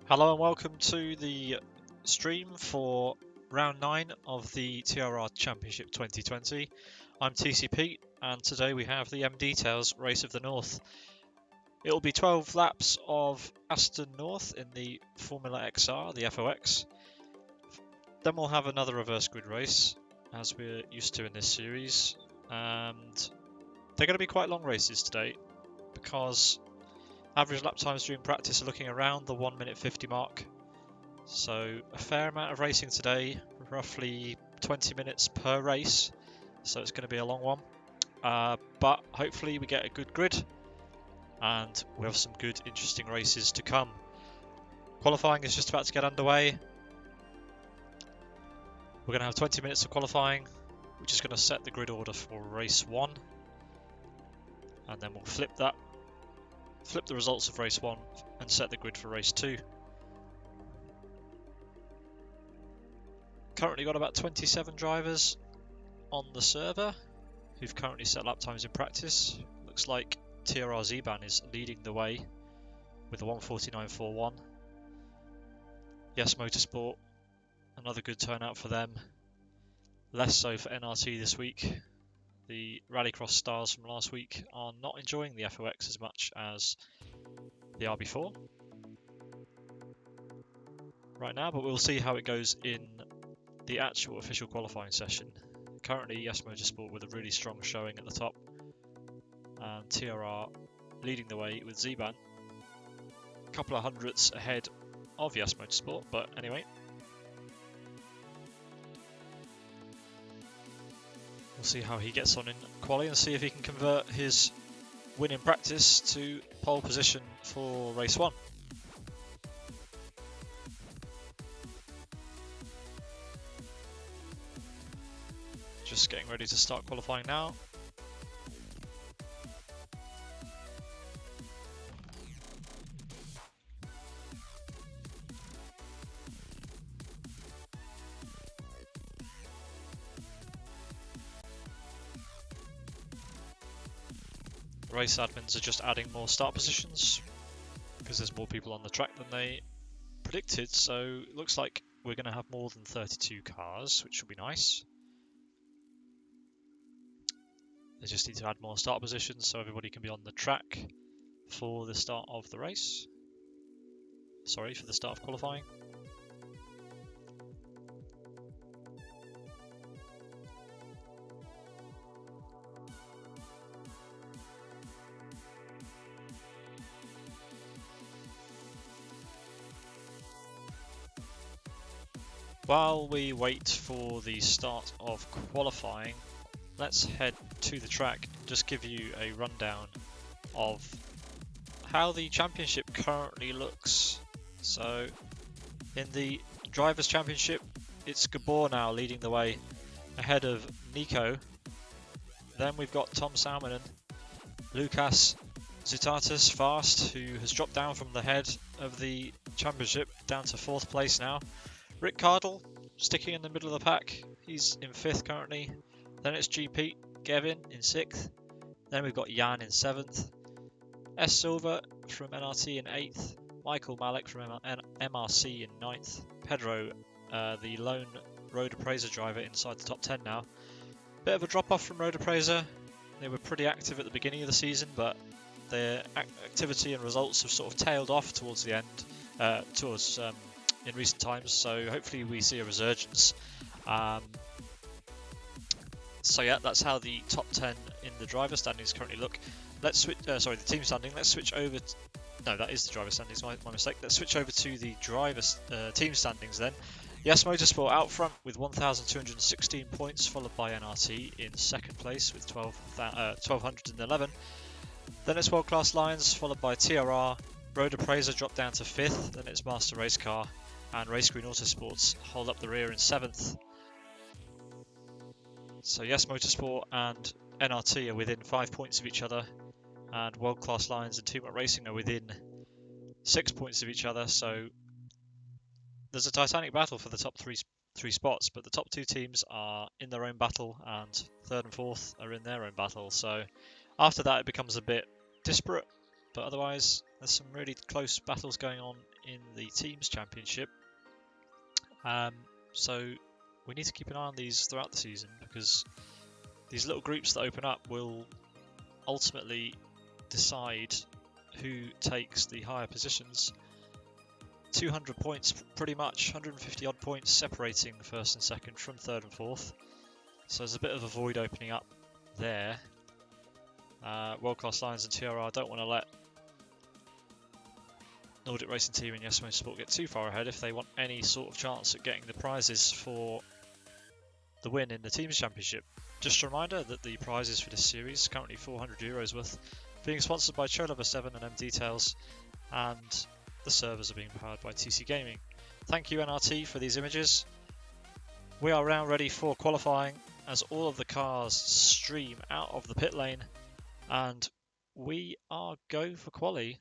Hello and welcome to the stream for round 9 of the TRR Championship 2020. I'm TCP and today we have the M Details Race of the North. It will be 12 laps of Aston North in the Formula XR, the FOX. Then we'll have another reverse grid race as we're used to in this series, and they're going to be quite long races today because average lap times during practice are looking around the 1 minute 50 mark. So a fair amount of racing today, roughly 20 minutes per race. So it's going to be a long one. But hopefully we get a good grid and we have some good interesting races to come. Qualifying is just about to get underway. We're going to have 20 minutes of qualifying, which is going to set the grid order for race 1. And then we'll flip the results of race 1 and set the grid for race 2. Currently got about 27 drivers on the server who've currently set lap times in practice. Looks like TRR Zeban is leading the way with a 1:49.41. Yes Motorsport, another good turnout for them. Less so for NRT this week. The Rallycross stars from last week are not enjoying the FOX as much as they are before right now, but we'll see how it goes in the actual official qualifying session. Currently, Yes Motorsport with a really strong showing at the top, and TRR leading the way with Zeban. A couple of hundredths ahead of Yes Motorsport, but anyway. We'll see how he gets on in quali and see if he can convert his win in practice to pole position for race 1. Just getting ready to start qualifying now. Race admins are just adding more start positions because there's more people on the track than they predicted, so it looks like we're going to have more than 32 cars, which will be nice. They just need to add more start positions so everybody can be on the track for the start of the race. Sorry, for the start of qualifying. While we wait for the start of qualifying, let's head to the track and just give you a rundown of how the championship currently looks. So in the Drivers' Championship, it's Gabor now leading the way ahead of Nico. Then we've got Tom Salmonen, Lucas Zutatis fast, who has dropped down from the head of the championship down to 4th place now. Rick Cardle sticking in the middle of the pack, he's in 5th currently. Then it's GP Gavin in 6th. Then we've got Jan in 7th. S Silva from NRT in 8th. Michael Malik from MRC in 9th. Pedro, the lone road appraiser driver, inside the top 10 now. Bit of a drop off from road appraiser. They were pretty active at the beginning of the season, but their activity and results have sort of tailed off towards the end, in recent times. So hopefully we see a resurgence. So yeah, that's how the top 10 in the driver standings currently look. Let's switch. The team standing. Let's switch over. No, that is the driver standings. My mistake. Let's switch over to the drivers team standings then. Yes Motorsport out front with 1,216 points, followed by NRT in 2nd place with 1,211. Then it's World Class Lions, followed by TRR. Road Appraiser dropped down to 5th. Then it's Master Race Car and Race Green Autosports hold up the rear in 7th. So Yes Motorsport and NRT are within 5 points of each other, and World Class Lions and Team Up Racing are within 6 points of each other. So there's a titanic battle for the top three spots, but the top 2 teams are in their own battle, and 3rd and 4th are in their own battle. So after that, it becomes a bit disparate, but otherwise there's some really close battles going on in the Teams Championship. So we need to keep an eye on these throughout the season, because these little groups that open up will ultimately decide who takes the higher positions. 200 points pretty much, 150 odd points separating first and second from third and fourth. So there's a bit of a void opening up there. World Class Lions and TRR don't want to let Nordic Racing Team and Yes Motorsport get too far ahead if they want any sort of chance at getting the prizes for the win in the Teams Championship. Just a reminder that the prizes for this series, currently €400 worth, being sponsored by Cholover7 and M Details, and the servers are being powered by TC Gaming. Thank you NRT for these images. We are now ready for qualifying as all of the cars stream out of the pit lane, and we are go for quali.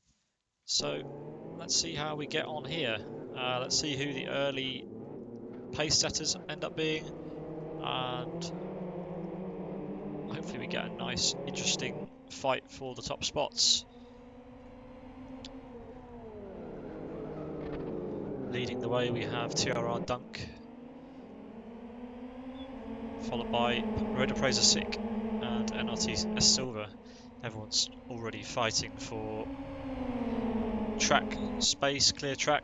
So let's see how we get on here. Let's see who the early pace setters end up being, and hopefully we get a nice interesting fight for the top spots. Leading the way we have TRR Dunk, followed by Road Appraiser Sick and NRT S Silver. Everyone's already fighting for track space, clear track.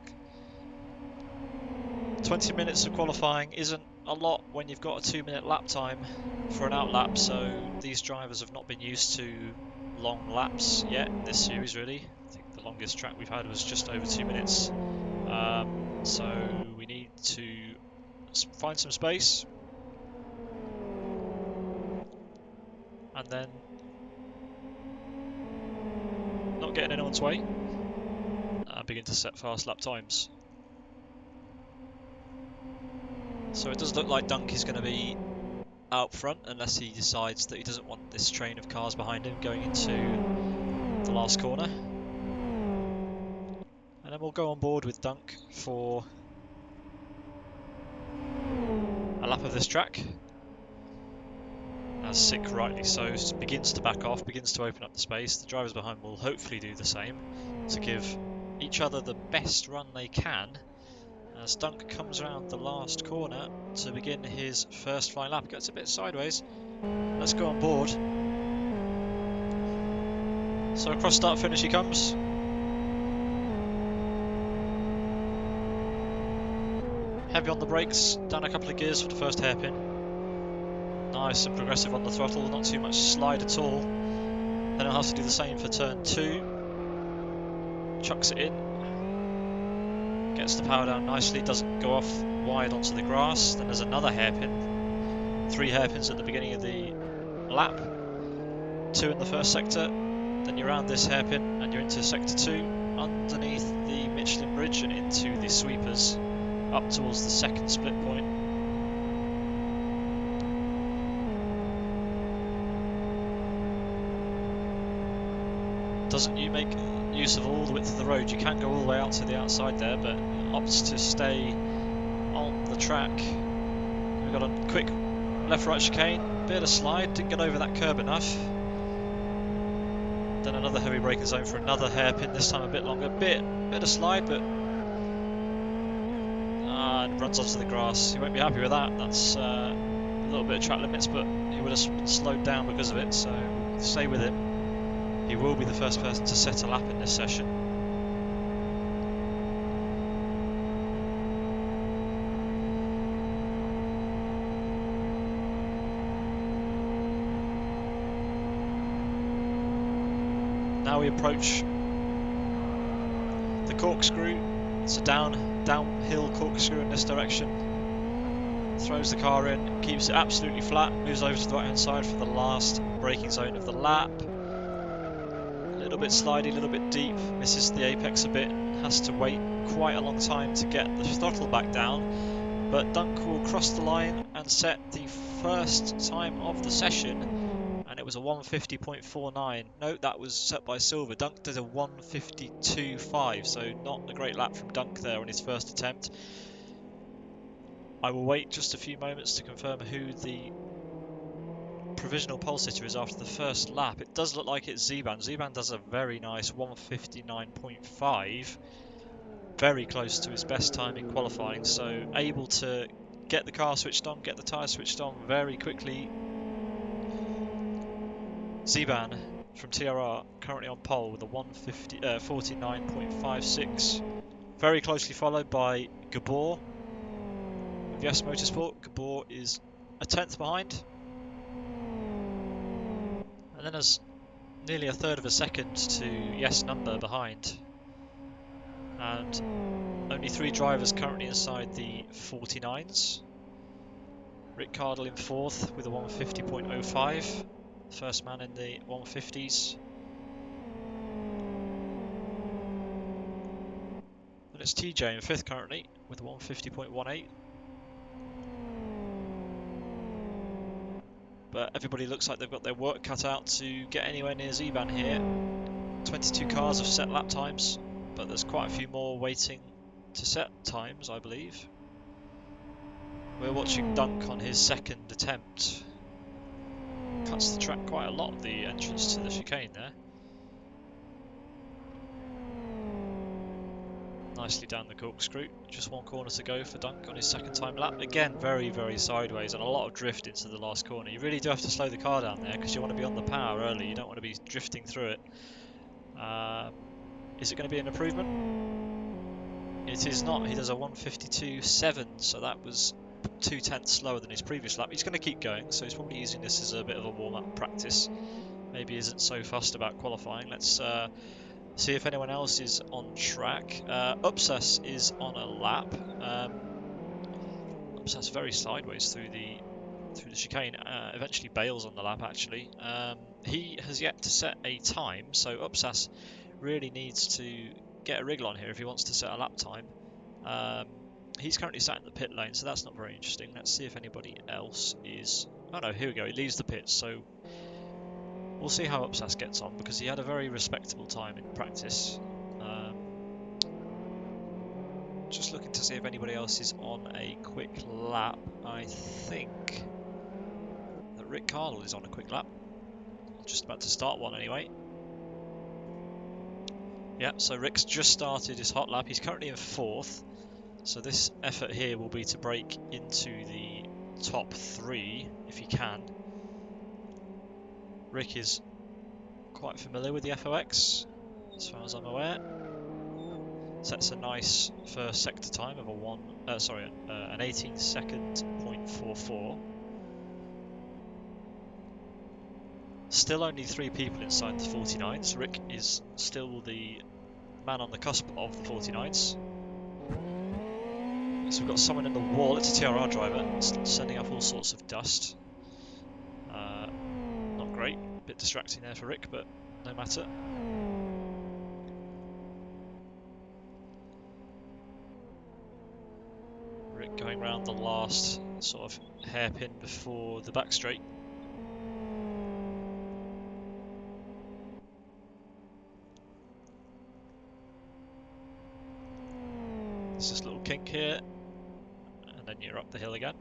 20 minutes of qualifying isn't a lot when you've got a 2-minute lap time for an outlap, so these drivers have not been used to long laps yet in this series really. I think the longest track we've had was just over 2 minutes. So we need to find some space and then not get in anyone's way and begin to set fast lap times. So it does look like Dunk is going to be out front unless he decides that he doesn't want this train of cars behind him going into the last corner. And then we'll go on board with Dunk for a lap of this track. As Sick rightly so begins to back off, begins to open up the space. The drivers behind will hopefully do the same to give each other the best run they can as Dunk comes around the last corner to begin his first flying lap. It gets a bit sideways. Let's go on board. So across start finish he comes. Heavy on the brakes, down a couple of gears for the first hairpin. Nice and progressive on the throttle, not too much slide at all. Then he'll have to do the same for turn 2. Chucks it in. Gets the power down nicely, doesn't go off wide onto the grass. Then there's another hairpin. 3 hairpins at the beginning of the lap. 2 in the first sector. Then you're around this hairpin and you're into sector 2. Underneath the Michelin bridge and into the sweepers. Up towards the second split point. Doesn't you make use of all the width of the road? You can go all the way out to the outside there, but opts to stay on the track. We've got a quick left-right chicane, bit of slide, didn't get over that curb enough. Then another heavy braking zone for another hairpin, this time a bit longer, bit of slide, but and runs onto the grass. He won't be happy with that. That's a little bit of track limits, but he would have been slowed down because of it, so stay with him. He will be the first person to set a lap in this session. Now we approach the corkscrew. It's a downhill corkscrew in this direction. Throws the car in, keeps it absolutely flat, moves over to the right hand side for the last braking zone of the lap. A little bit slidey, a little bit deep, misses the apex a bit, has to wait quite a long time to get the throttle back down, but Dunk will cross the line and set the first time of the session, and it was a 150.49. No, that was set by Silver. Dunk did a 152.5, so not a great lap from Dunk there on his first attempt. I will wait just a few moments to confirm who the provisional pole sitter is after the first lap. It does look like it's Zeban. Zeban does a very nice 159.5, very close to his best time in qualifying, so able to get the car switched on, get the tyre switched on very quickly. Ziban from TRR currently on pole with a 49.56. Very closely followed by Gabor of Yes Motorsport. Gabor is a 10th behind. And then there's nearly a third of a second to Yes Number behind. And only 3 drivers currently inside the 49s. Rick Cardle in 4th with a 150.05. First man in the 150s. And it's TJ in 5th currently with a 150.18. But everybody looks like they've got their work cut out to get anywhere near Ziban here. 22 cars have set lap times, but there's quite a few more waiting to set times, I believe. We're watching Dunk on his second attempt. Cuts the track quite a lot, the entrance to the chicane there. Nicely down the corkscrew. Just 1 corner to go for Dunk on his second time lap. Again, very, very sideways and a lot of drift into the last corner. You really do have to slow the car down there because you want to be on the power early. You don't want to be drifting through it. Is it going to be an improvement? It is not. He does a 152.7, so that was 0.2 slower than his previous lap. He's going to keep going, so he's probably using this as a bit of a warm-up practice. Maybe isn't so fussed about qualifying. Let's see if anyone else is on track. Upsas is on a lap. Upsas very sideways through the chicane. Eventually bails on the lap actually. He has yet to set a time, so Upsas really needs to get a wriggle on here if he wants to set a lap time. He's currently sat in the pit lane, so that's not very interesting. Let's see if anybody else is... Oh no, here we go. He leaves the pits, so we'll see how Upsas gets on because he had a very respectable time in practice. Just looking to see if anybody else is on a quick lap. I think that Rick Cardle is on a quick lap. Just about to start one anyway. Yeah, so Rick's just started his hot lap. He's currently in 4th. So this effort here will be to break into the top 3 if he can. Rick is quite familiar with the FOX, as far as I'm aware. Sets a nice first sector time of an 18-second .44. Still only 3 people inside the 49s. Rick is still the man on the cusp of the 49s. So we've got someone in the wall. It's a TRR driver sending up all sorts of dust. Not great. A bit distracting there for Rick, but no matter. Rick going round the last sort of hairpin before the back straight. There's this little kink here, and then you're up the hill again.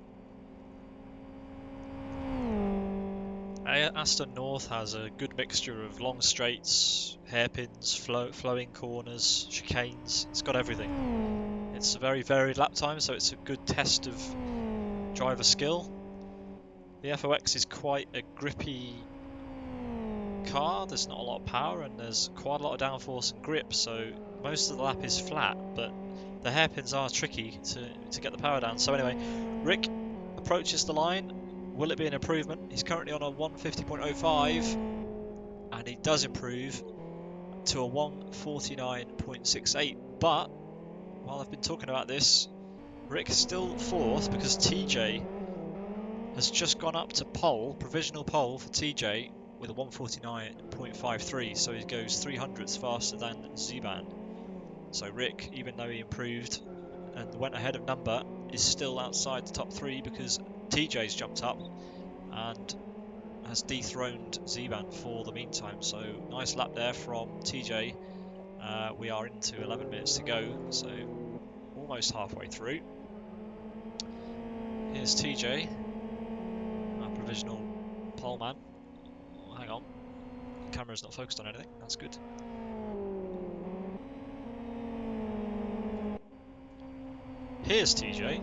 Aston North has a good mixture of long straights, hairpins, flowing corners, chicanes. It's got everything. It's a very varied lap time, so it's a good test of driver skill. The FOX is quite a grippy car. There's not a lot of power and there's quite a lot of downforce and grip, so most of the lap is flat, but the hairpins are tricky to get the power down. So anyway, Rick approaches the line. Will it be an improvement? He's currently on a 150.05 and he does improve to a 149.68. But while I've been talking about this, Rick is still 4th because TJ has just gone up to pole, provisional pole for TJ with a 149.53, so he goes 300ths faster than Ziban. So Rick, even though he improved and went ahead of number, is still outside the top 3 because TJ's jumped up and has dethroned Ziban for the meantime. So nice lap there from TJ. We are into 11 minutes to go, so almost halfway through. Here's TJ, our provisional pole man. Oh, hang on, the camera's not focused on anything, that's good. Here's TJ.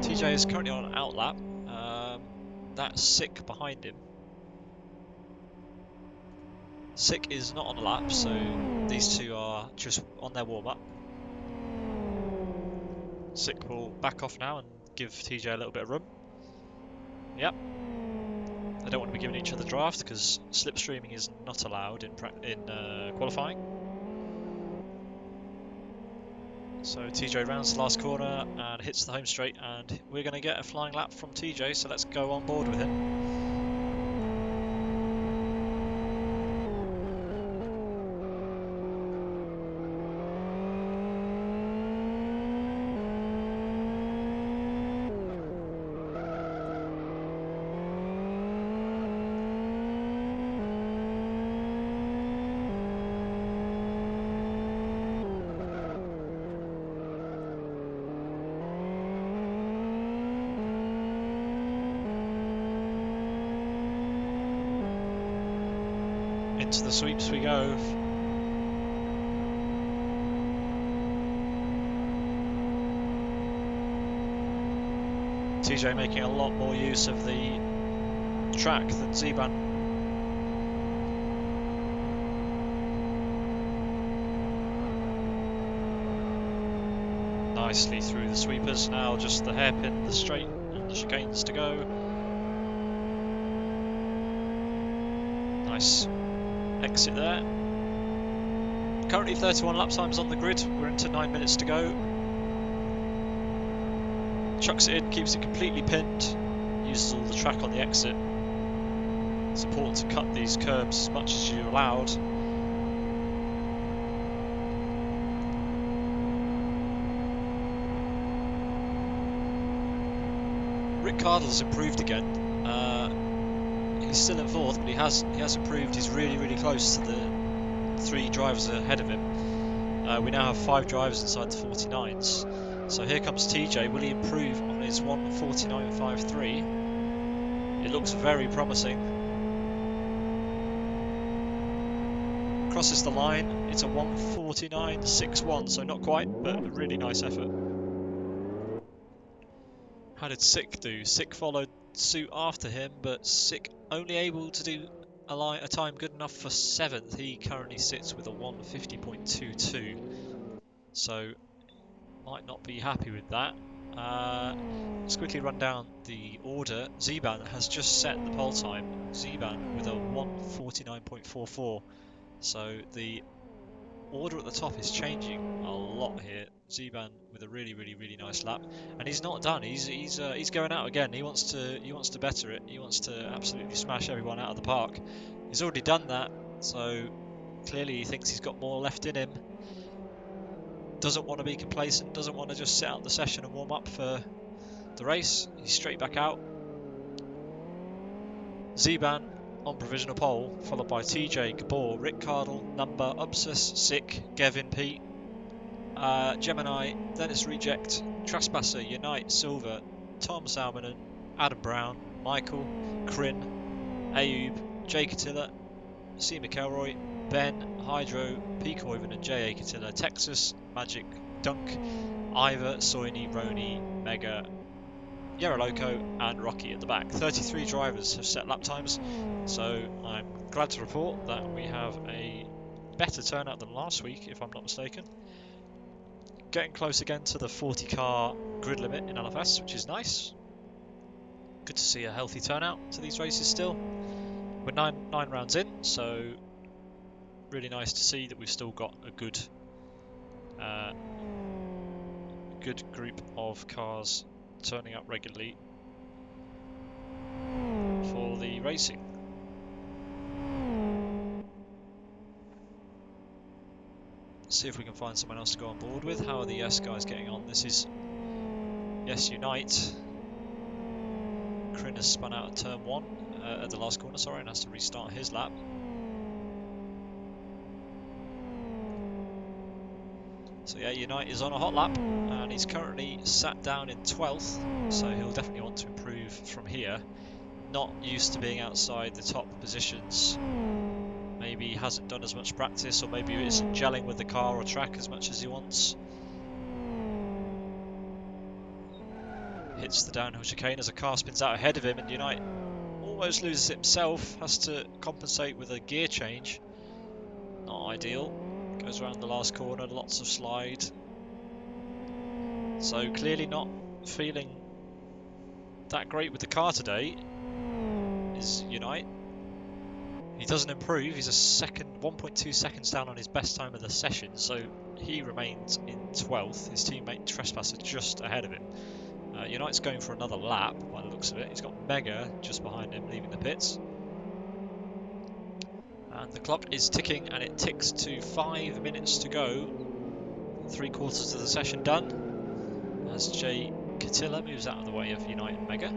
TJ is currently on an outlap. That's Sick behind him. Sick is not on a lap, so these two are just on their warm-up. Sick will back off now and give TJ a little bit of room. Yep. They don't want to be giving each other draft because slipstreaming is not allowed in qualifying. So TJ rounds the last corner and hits the home straight, and we're going to get a flying lap from TJ, so let's go on board with him. Into the sweeps we go. TJ making a lot more use of the track than Zeban. Nicely through the sweepers, now just the hairpin, the straight and the chicanes to go. Nice exit there. Currently 31 lap times on the grid, we're into 9 minutes to go. Chucks it in, keeps it completely pinned, uses all the track on the exit. It's important to cut these curbs as much as you're allowed. Rick Cardle's improved again. He's still in fourth, but he has improved. He's really close to the 3 drivers ahead of him. We now have 5 drivers inside the 49s. So here comes TJ. Will he improve on his 1:49.53? It looks very promising. Crosses the line. It's a 1:49.61, so not quite, but a really nice effort. How did Sick do? Sick followed suit after him, but Sick only able to do a time good enough for 7th. He currently sits with a 1:50.22, so might not be happy with that. Let's quickly run down the order. Zeban has just set the pole time. Zeban with a 1:49.44, so the order at the top is changing a lot here. Zeban with a really nice lap, and he's not done. He's going out again. He wants to better it. He wants to absolutely smash everyone out of the park. He's already done that, so clearly he thinks he's got more left in him. Doesn't want to be complacent. Doesn't want to just sit out the session and warm up for the race. He's straight back out. Zeban on provisional pole, followed by TJ, Gabor, Rick Cardle, Number, Upsus, Sick, Gavin, Pete, Gemini, Dennis Reject, Trespasser, Unite, Silver, Tom Salmonen, Adam Brown, Michael, Crin, Ayub, Jay Catilla, C. McElroy, Ben, Hydro, P. Coyven and J. A. Catilla, Texas, Magic, Dunk, Ivor, Soini, Roni, Mega, Yeraloco and Rocky at the back. 33 drivers have set lap times, so I'm glad to report that we have a better turnout than last week, if I'm not mistaken. Getting close again to the 40 car grid limit in LFS, which is nice. Good to see a healthy turnout to these races still. We're nine rounds in, so really nice to see that we've still got a good group of cars turning up regularly for the racing. Let's see if we can find someone else to go on board with. How are the Yes guys getting on? This is Yes Unite. Crin has spun out at turn 1 at the last corner, sorry, and has to restart his lap. So yeah, Unite is on a hot lap, and he's currently sat down in 12th, so he'll definitely want to improve from here. Not used to being outside the top positions Maybe he hasn't done as much practice, or maybe he isn't gelling with the car or track as much as he wants. Hits the downhill chicane as a car spins out ahead of him, and Unite almost loses it himself. Has to compensate with a gear change. Not ideal. Goes around the last corner, lots of slide. So clearly not feeling that great with the car today is Unite. He doesn't improve. He's a second, 1.2 seconds down on his best time of the session, so he remains in 12th. His teammate Trespasser just ahead of him. Unite's going for another lap by the looks of it. He's got Mega just behind him, leaving the pits. And the clock is ticking, and it ticks to 5 minutes to go. 3/4 of the session done. As Jay Catilla moves out of the way of Unite and Mega.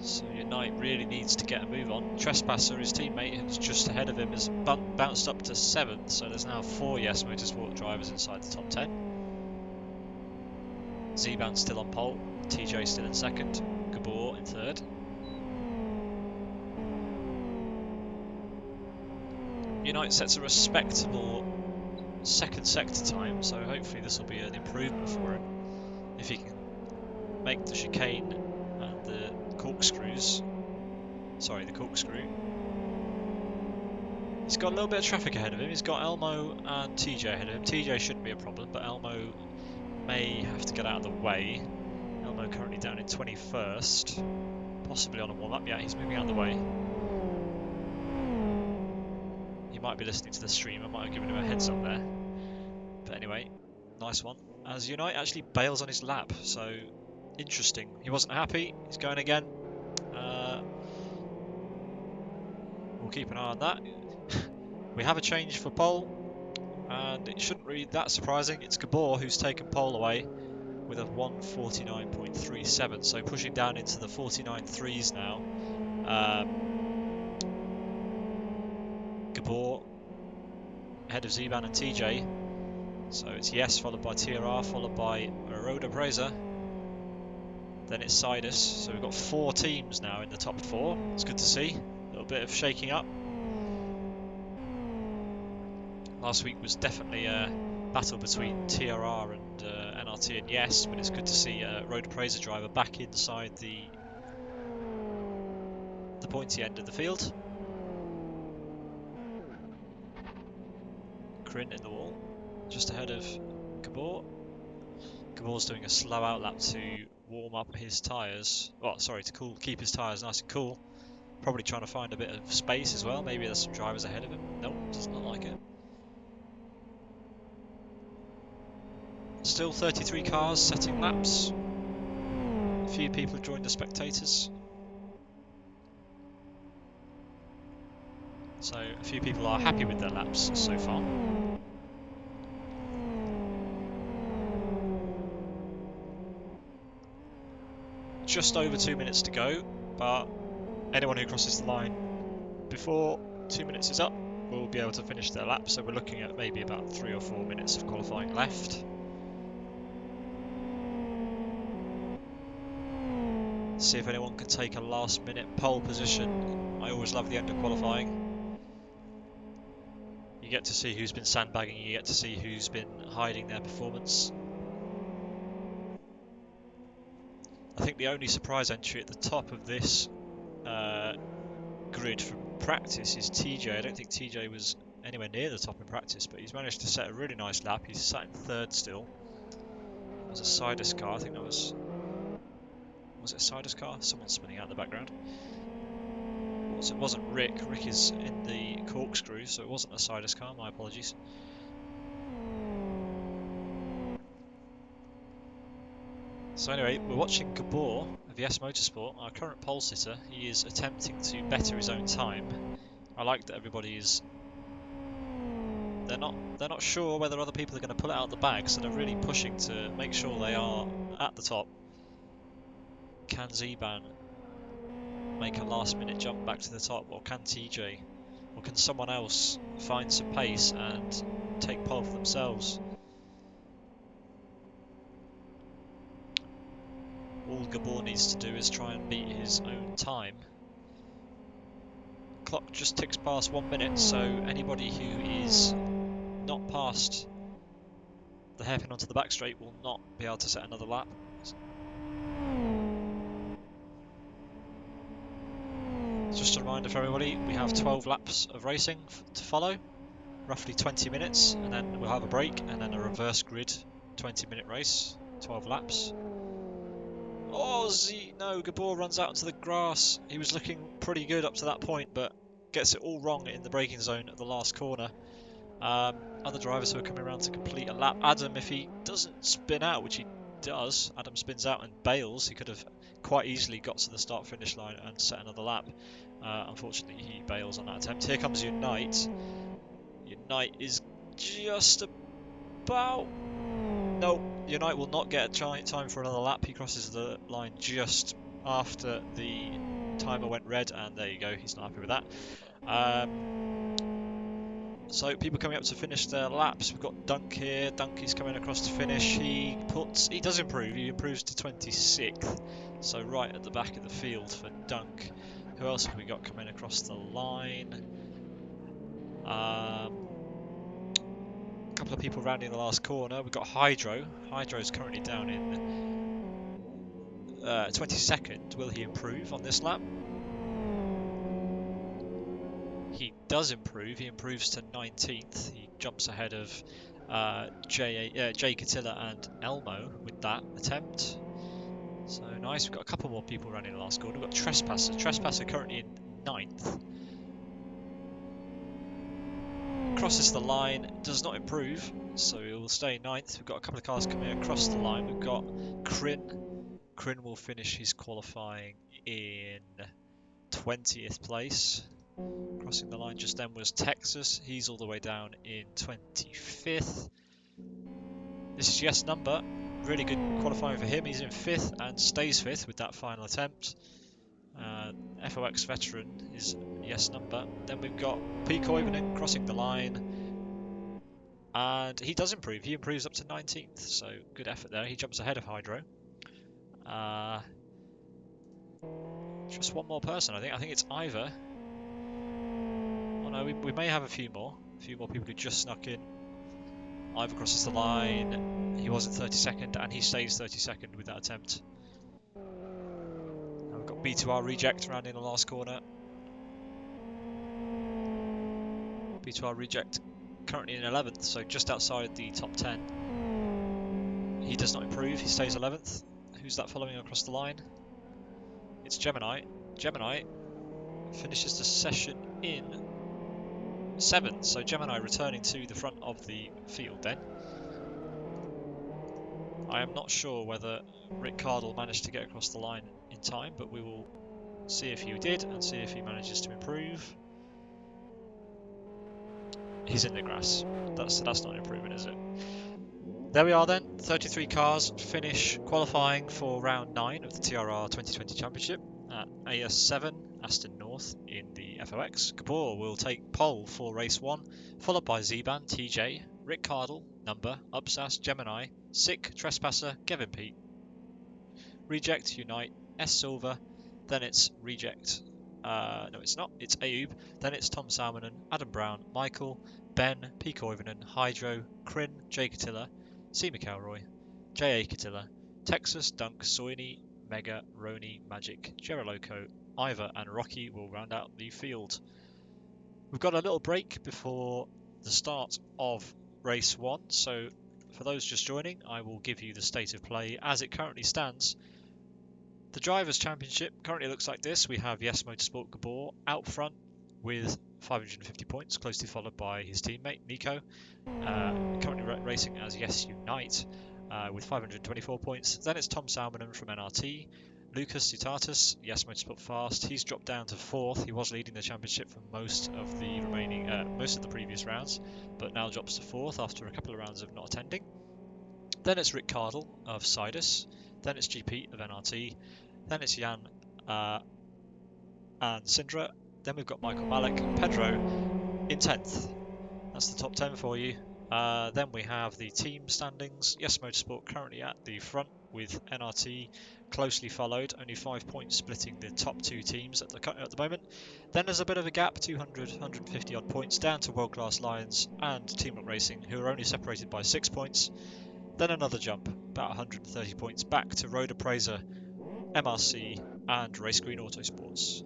So Unite really needs to get a move on. Trespasser, his teammate, who's just ahead of him, has bounced up to 7th, so there's now 4 Yes Motorsport drivers inside the top 10. Zeban still on pole, TJ still in 2nd, Gabor in 3rd. Unite sets a respectable 2nd sector time, so hopefully this will be an improvement for him. If he can make the chicane and the corkscrews. Sorry, the corkscrew. He's got a little bit of traffic ahead of him. He's got Elmo and TJ ahead of him. TJ shouldn't be a problem, but Elmo may have to get out of the way. Elmo currently down in 21st. Possibly on a warm-up. Yeah, he's moving out of the way. He might be listening to the stream. I might have given him a heads up there. But anyway, nice one. As Unite actually bails on his lap, so interesting. He wasn't happy. He's going again. We'll keep an eye on that. We have a change for pole, and it shouldn't be that surprising. It's Gabor who's taken pole away with a 1:49.37, so pushing down into the 49.3s now. Gabor ahead of Zeban and TJ. So it's Yes followed by TRR, followed by Roda Preza. Then it's Sidus. So we've got 4 teams now in the top 4. It's good to see. A little bit of shaking up. Last week was definitely a battle between TRR and NRT and Yes, but it's good to see Road Appraiser driver back inside the pointy end of the field. Crin in the wall, just ahead of Gabor. Gabor's doing a slow out lap to warm up his tyres. Well, sorry, to keep his tyres nice and cool. Probably trying to find a bit of space as well. Maybe there's some drivers ahead of him. Nope, does not like it. Still 33 cars setting laps. A few people have joined the spectators. So a few people are happy with their laps so far. Just over 2 minutes to go, but anyone who crosses the line before 2 minutes is up will be able to finish their lap. So we're looking at maybe about 3 or 4 minutes of qualifying left. See if anyone can take a last minute pole position. I always love the end of qualifying. You get to see who's been sandbagging, you get to see who's been hiding their performance. I think the only surprise entry at the top of this grid from practice is TJ. I don't think TJ was anywhere near the top in practice, but he's managed to set a really nice lap. He's sat in 3rd still. It was a Sidus car, I think that was... Was it a Sidus car? Someone's spinning out in the background. It wasn't Rick. Rick is in the corkscrew, so it wasn't a Sidus car, my apologies. So anyway, we're watching Gabor of Yes Motorsport, our current pole sitter. He is attempting to better his own time. I like that everybody is... They're not sure whether other people are going to pull it out of the bag, so they're really pushing to make sure they are at the top. Can Zeban make a last minute jump back to the top, or can TJ? Or can someone else find some pace and take pole for themselves? All Gabor needs to do is try and beat his own time. clock just ticks past 1 minute, so anybody who is not past the hairpin onto the back straight will not be able to set another lap. Just a reminder for everybody, we have 12 laps of racing to follow, roughly 20 minutes, and then we'll have a break, and then a reverse grid 20-minute race, 12 laps. Oh, no, Gabor runs out onto the grass. He was looking pretty good up to that point, but gets it all wrong in the braking zone at the last corner. Other drivers who are coming around to complete a lap. Adam, if he doesn't spin out, which he does, Adam spins out and bails. He could have quite easily got to the start-finish line and set another lap. Unfortunately, he bails on that attempt. Here comes Unite. Unite is just about... No, Unite will not get a time for another lap. He crosses the line just after the timer went red, and there you go, he's not happy with that. So people coming up to finish their laps. We've got Dunk here. Dunk is coming across to finish. He does improve. He improves to 26th. So right at the back of the field for Dunk. Who else have we got coming across the line? A couple of people rounding the last corner. We've got Hydro. Hydro's currently down in 22nd. Will he improve on this lap? He does improve. He improves to 19th. He jumps ahead of Jay Catilla and Elmo with that attempt. So nice. We've got a couple more people running the last corner. We've got Trespasser. Trespasser currently in 9th. Crosses the line. Does not improve. So he will stay 9th. We've got a couple of cars coming across the line. We've got Kryn. Kryn will finish his qualifying in 20th place. Crossing the line just then was Texas. He's all the way down in 25th. This is Yes Number. Really good qualifying for him. He's in 5th and stays 5th with that final attempt. FOX veteran is Yes Number. Then we've got P. Koivunen crossing the line. And he does improve. He improves up to 19th. So good effort there. He jumps ahead of Hydro. Just one more person, I think. I think it's Ivor. Oh no, we may have a few more people who just snuck in. Ivor crosses the line. He was at 32nd, and he stays 32nd with that attempt. Now we've got B2R Reject around in the last corner. B2R Reject currently in 11th, so just outside the top 10. He does not improve. He stays 11th. Who's that following across the line? It's Gemini. Gemini finishes the session in 7th, so Gemini returning to the front of the field then. I am not sure whether Rick Cardle managed to get across the line in time, but we will see if he did and see if he manages to improve. He's in the grass. That's not an improvement, is it? There we are then. 33 cars finish qualifying for round 9 of the TRR 2020 Championship at AS7 Aston North in the FOX. Gabor will take pole for race 1, followed by Zeban, TJ, Rick Cardle, Number, Upsas, Gemini, Sick, Trespasser, Kevin Pete. Reject, Unite, S Silver, then it's Reject. No, it's not. It's Ayub. Then it's Tom Salmonen, Adam Brown, Michael, Ben, P. Koivunen, Hydro, Kryn, Jay Catilla, C. McElroy, J. A. Catilla, Texas, Dunk, Soini, Mega, Roni, Magic, Geraloco, Ivor, and Rocky will round out the field. We've got a little break before the start of race 1, so for those just joining, I will give you the state of play as it currently stands. The Drivers' Championship currently looks like this. We have Yes Motorsport Gabor out front with 550 points, closely followed by his teammate Nico, currently racing as Yes Unite with 524 points. Then it's Tom Salmonen from NRT, Lucas Dutatis, Yes Motorsport Fast. He's dropped down to 4th. He was leading the championship for most of the previous rounds, but now drops to 4th after a couple of rounds of not attending. Then it's Rick Cardle of Sidus. Then it's GP of NRT. Then it's Jan and Sindra. Then we've got Michael Malik, Pedro in 10th. That's the top 10 for you. Then we have the team standings. Yes Motorsport currently at the front with NRT closely followed, only 5 points splitting the top two teams at the moment. Then there's a bit of a gap, 200, 150 odd points down to World Class Lions and Team Up Racing, who are only separated by 6 points. Then another jump, about 130 points back to Road Appraiser, MRC and Race Green Autosports.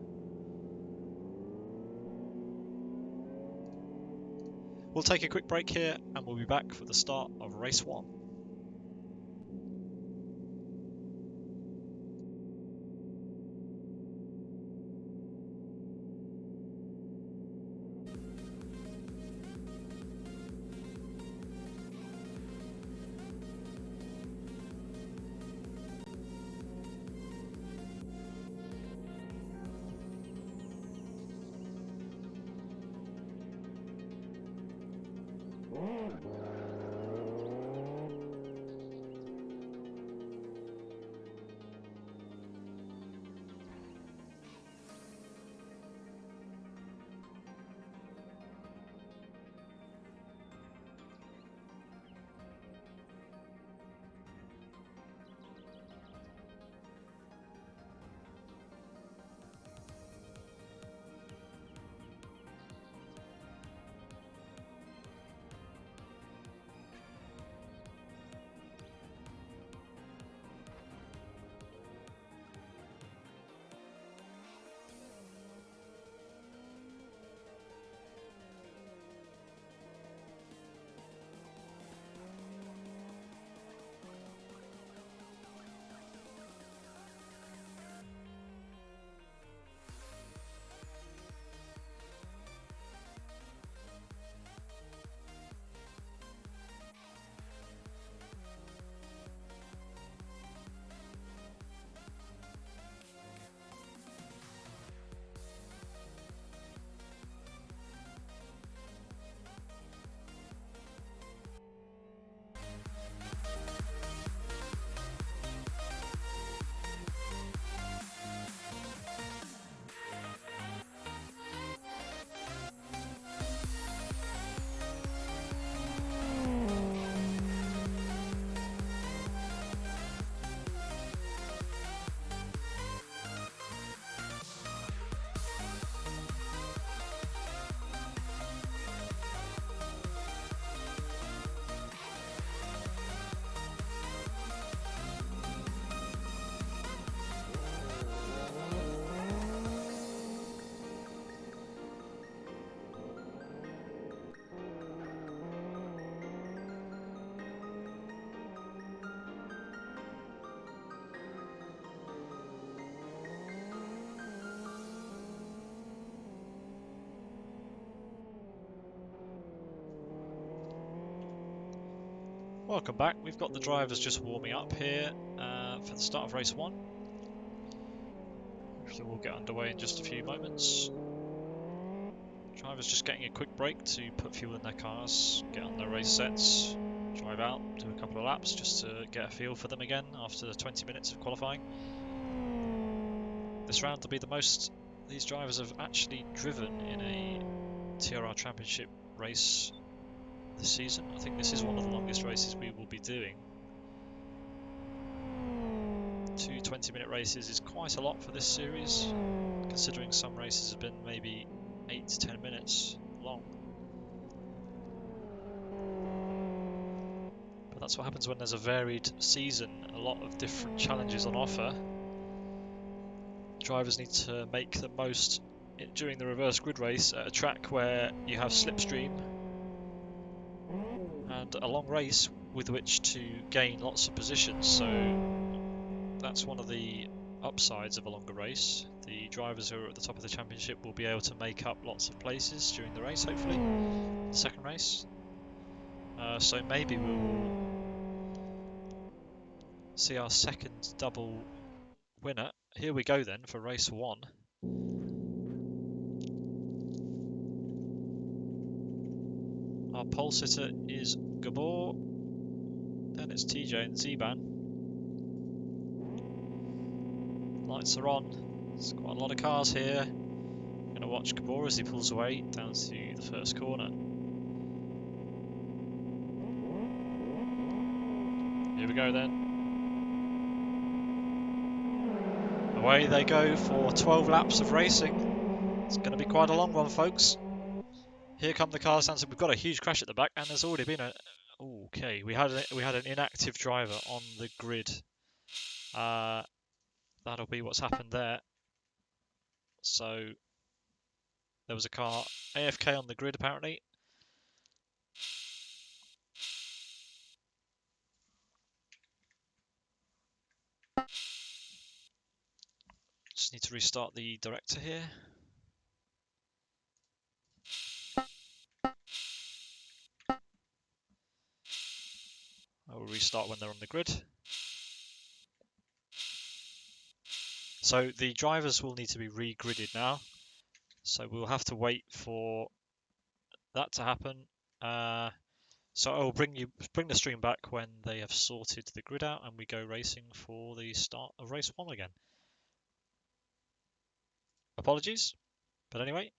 We'll take a quick break here and we'll be back for the start of Race 1. Welcome back. We've got the drivers just warming up here for the start of race 1. Hopefully we'll get underway in just a few moments. Drivers just getting a quick break to put fuel in their cars, get on their race sets, drive out, do a couple of laps just to get a feel for them again after the 20 minutes of qualifying. This round will be the most these drivers have actually driven in a TRR Championship race this season. I think this is one of the longest races we will be doing. 2 20-minute races is quite a lot for this series, considering some races have been maybe 8 to 10 minutes long. But that's what happens when there's a varied season, a lot of different challenges on offer. Drivers need to make the most during the reverse grid race at a track where you have slipstream and a long race with which to gain lots of positions. So that's one of the upsides of a longer race. The drivers who are at the top of the championship will be able to make up lots of places during the race, hopefully, the second race. So maybe we will see our second double winner. Here we go then for race 1. Our pole sitter is Gabor, then it's TJ and Zeban. Lights are on. There's quite a lot of cars here. I'm going to watch Gabor as he pulls away down to the first corner. Here we go then. Away they go for 12 laps of racing. It's going to be quite a long one, folks. Here come the cars down. So we've got a huge crash at the back, and there's already been a. Okay, we had an inactive driver on the grid. That'll be what's happened there. So there was a car AFK on the grid apparently. Just need to restart the director here. I will restart when they're on the grid. So the drivers will need to be re-gridded now. So we'll have to wait for that to happen. So I will bring the stream back when they have sorted the grid out and we go racing for the start of race 1 again. Apologies, but anyway.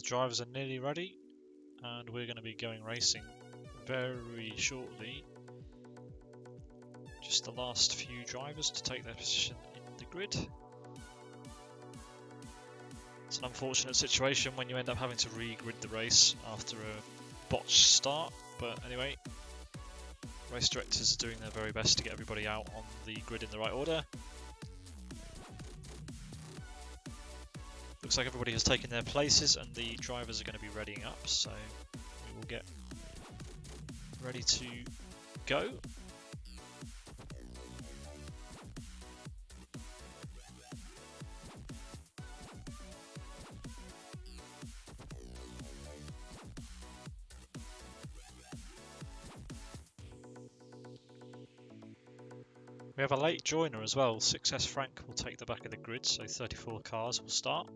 drivers are nearly ready, and we're going to be going racing very shortly. Just the last few drivers to take their position in the grid. It's an unfortunate situation when you end up having to re-grid the race after a botched start, but anyway, race directors are doing their very best to get everybody out on the grid in the right order. Looks like everybody has taken their places and the drivers are going to be readying up, so we will get ready to go. We have a late joiner as well. 6S Frank will take the back of the grid, so 34 cars will start.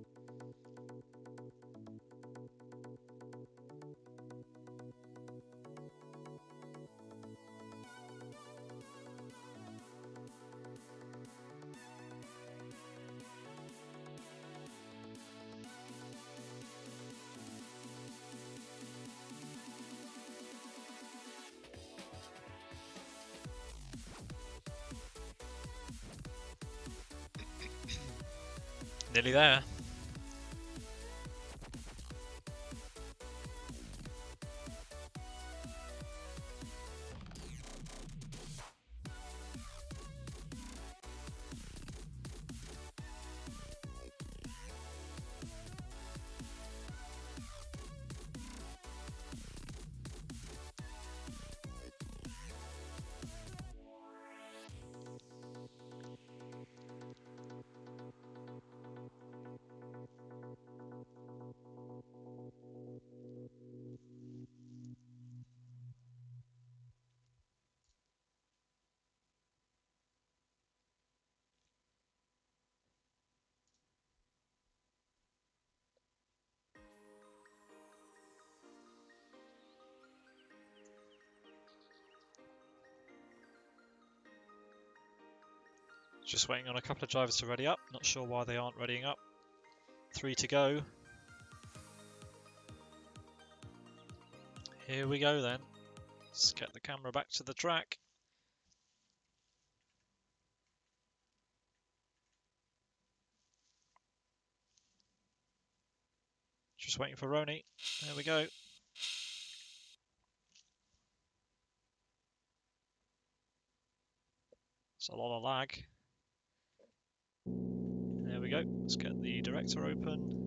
Nearly there. Just waiting on a couple of drivers to ready up. Not sure why they aren't readying up. 3 to go. Here we go then. Let's get the camera back to the track. Just waiting for Roni. There we go. It's a lot of lag. There we go. Let's get the director open.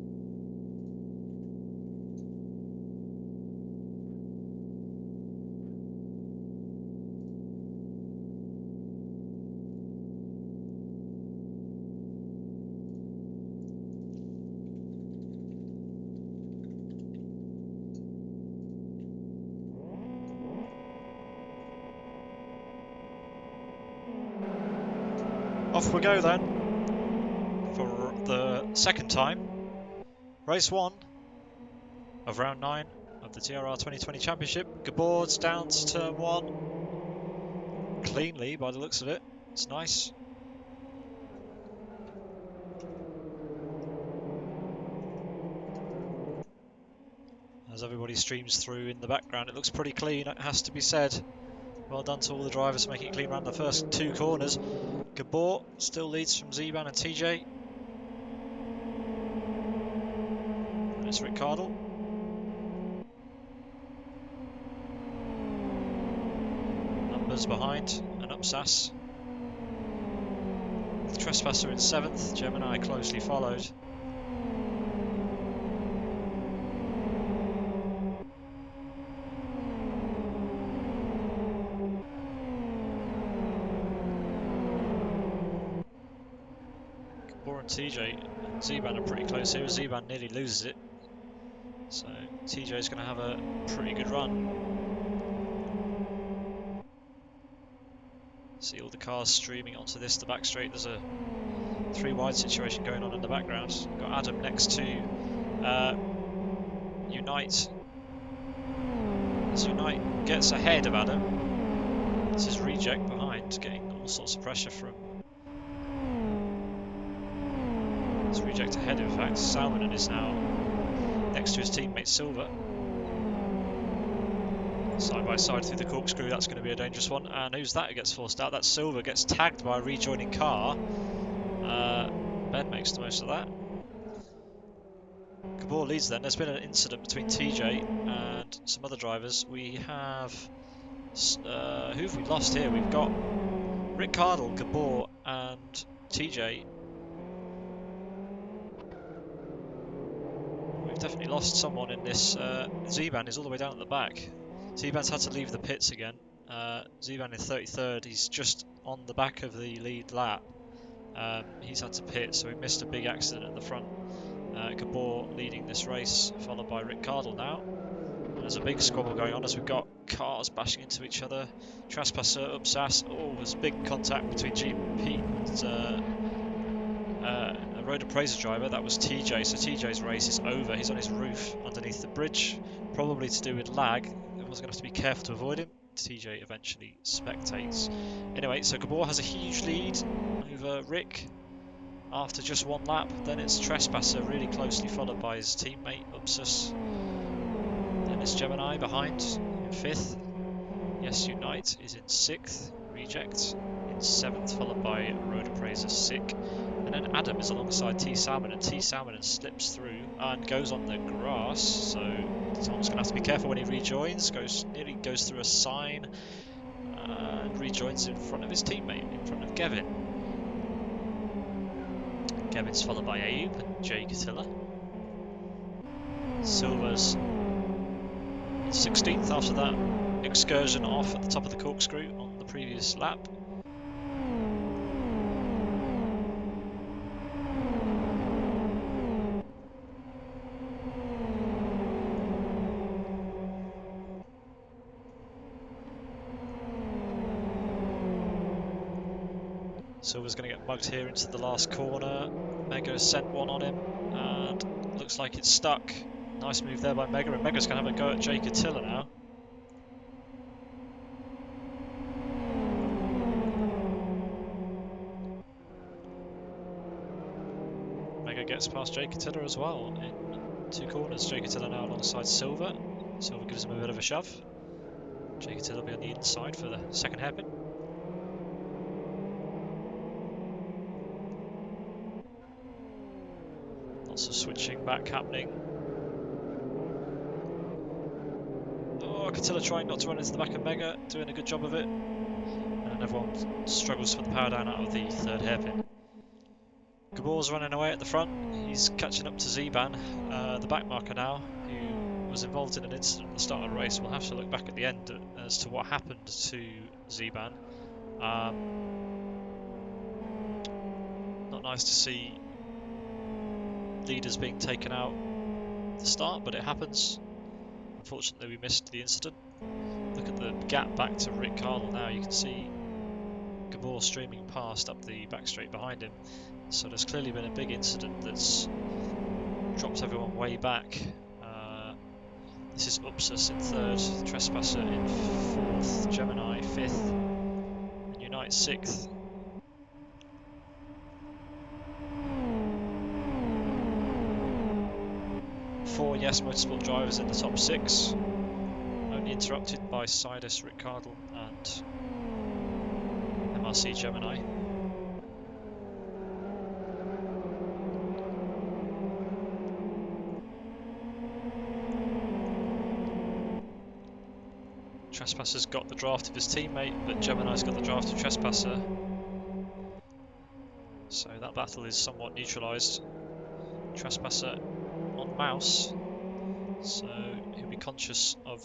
Off we go then for the second time. Race 1 of round 9 of the TRR 2020 Championship. Gabor's down to turn 1. Cleanly by the looks of it. It's nice. As everybody streams through in the background, it looks pretty clean, it has to be said. Well done to all the drivers for making it clean around the first 2 corners. Gabor still leads from Zeban and TJ. And it's Rick Cardle. Numbers behind and up Sass. With Trespasser in 7th, Gemini closely followed. TJ and Zeban are pretty close here. Zeban nearly loses it, so TJ's going to have a pretty good run. See all the cars streaming onto the back straight. There's a 3 wide situation going on in the background. Got Adam next to Unite. As Unite gets ahead of Adam, this is Reject behind, getting all sorts of pressure from. Reject ahead, in fact. Salmon is now next next to his teammate Silver. Side by side through the corkscrew, that's going to be a dangerous one. And who's that who gets forced out? That's Silver, gets tagged by a rejoining car. Ben makes the most of that. Gabor leads then. There's been an incident between TJ and some other drivers. We have... who have we lost here? We've got Rick Cardle, Gabor and TJ. We've definitely lost someone in this. Zeban is all the way down at the back. Zeban's had to leave the pits again. Zeban in 33rd. He's just on the back of the lead lap. He's had to pit, so we missed a big accident at the front. Gabor leading this race, followed by Rick Cardle now. And there's a big squabble going on as we've got cars bashing into each other. Trespasser up sass. Oh, there's a big contact between GP and a road appraiser driver. That was TJ, so TJ's race is over. He's on his roof underneath the bridge, probably to do with lag. Everyone's going to have to be careful to avoid him. TJ eventually spectates. Anyway, so Gabor has a huge lead over Rick after just one lap. Then it's Trespasser really closely followed by his teammate Upsus. Then it's Gemini behind in 5th. Yes Unite is in 6th. Reject in 7th, followed by Road Appraiser Sick. And then Adam is alongside T Salmon, and T Salmon slips through and goes on the grass. So Tom's going to have to be careful when he rejoins. Nearly goes through a sign and rejoins in front of his teammate, in front of Gavin. Gavin's followed by Ayub and Jay Catilla. Silver's in 16th after that excursion off at the top of the corkscrew on the previous lap. Silver's going to get mugged here into the last corner. Mega sent one on him and looks like it's stuck. Nice move there by Mega, and Mega's going to have a go at Jake Attila now. Mega gets past Jake Attila as well in 2 corners. Jake Attila now alongside Silver. Silver gives him a bit of a shove. Jake Attila will be on the inside for the second hairpin. Lots of switching back happening. Oh, Catilla trying not to run into the back of Mega, doing a good job of it. And everyone struggles for the power down out of the 3rd hairpin. Gabor's running away at the front. He's catching up to Zeban, the back marker now, who was involved in an incident at the start of the race. We'll have to look back at the end as to what happened to Zeban. Not nice to see leaders being taken out at the start, but it happens. Unfortunately, we missed the incident. Look at the gap back to Rick Cardle now. You can see Gabor streaming past up the back straight behind him. So there's clearly been a big incident that's dropped everyone way back. This is Upsus in 3rd, Trespasser in 4th, Gemini 5th, and Unite 6th. Four Yes Motorsport drivers in the top 6, only interrupted by Sidus, Rick Cardle and MRC Gemini. Trespasser's got the draft of his teammate, but Gemini's got the draft of Trespasser. So that battle is somewhat neutralised. Trespasser on mouse, so he'll be conscious of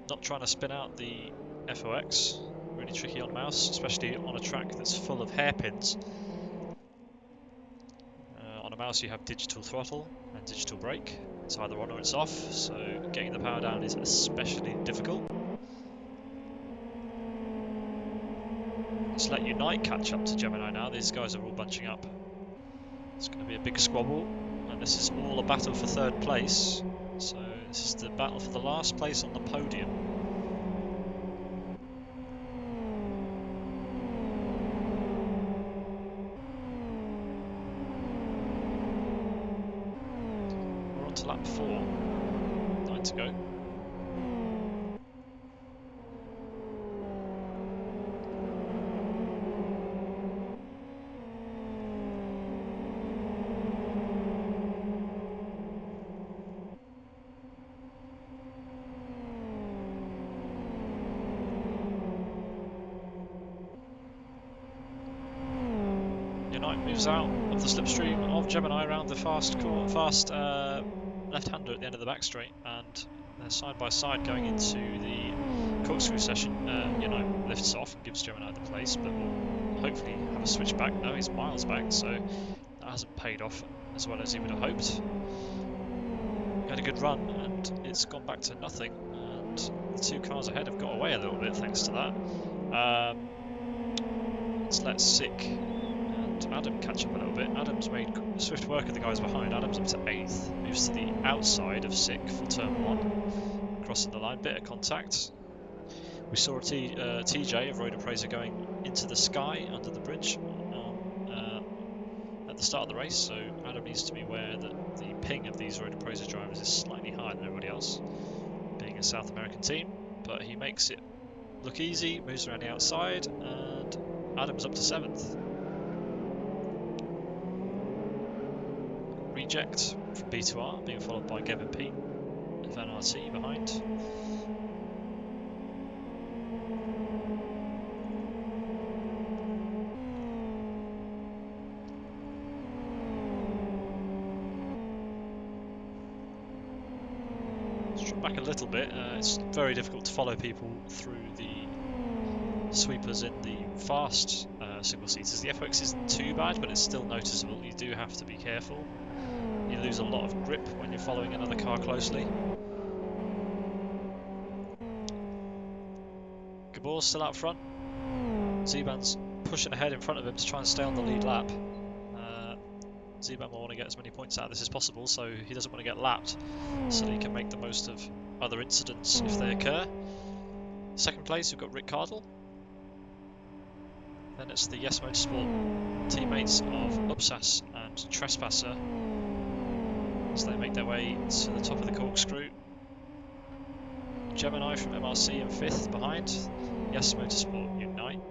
not trying to spin out the FOX. Really tricky on mouse, especially on a track that's full of hairpins. On a mouse you have digital throttle and digital brake. It's either on or it's off, so getting the power down is especially difficult. Let's let Unite catch up to Gemini now. These guys are all bunching up. It's going to be a big squabble, and this is all a battle for 3rd place. So this is the battle for the last place on the podium. We're on to lap 4. line to go. Unite moves out of the slipstream of Gemini around the fast left-hander at the end of the back straight, and they're side by side going into the corkscrew session. Unite lifts off and gives Gemini the place, but will hopefully have a switch back. No, he's miles back, so that hasn't paid off as well as he would have hoped. He had a good run, and it's gone back to nothing, and the two cars ahead have got away a little bit thanks to that. Let's let Sick and Adam catch up a little bit. Adam's made swift work of the guys behind. Adam's up to 8th, moves to the outside of Sick for turn 1, crossing the line, bit of contact. We saw a TJ of Road Appraiser going into the sky under the bridge at the start of the race, so Adam needs to be aware that the ping of these Road Appraiser drivers is slightly higher than everybody else, being a South American team, but he makes it look easy, moves around the outside, and Adam's up to 7th. Reject from B2R, being followed by Gavin P of NRT behind. Let's drop back a little bit. It's very difficult to follow people through the sweepers in the fast single seaters. The FX isn't too bad, but it's still noticeable. You do have to be careful. You lose a lot of grip when you're following another car closely. Gabor's still out front. Zeban's pushing ahead in front of him to try and stay on the lead lap. Zeban will want to get as many points out of this as possible, so he doesn't want to get lapped, so that he can make the most of other incidents if they occur. Second place, we've got Rick Cardle. Then it's the Yes Motorsport teammates of Upsas and Trespasser, as they make their way to the top of the corkscrew. Gemini from MRC in 5th behind. Yes Motorsport Unite.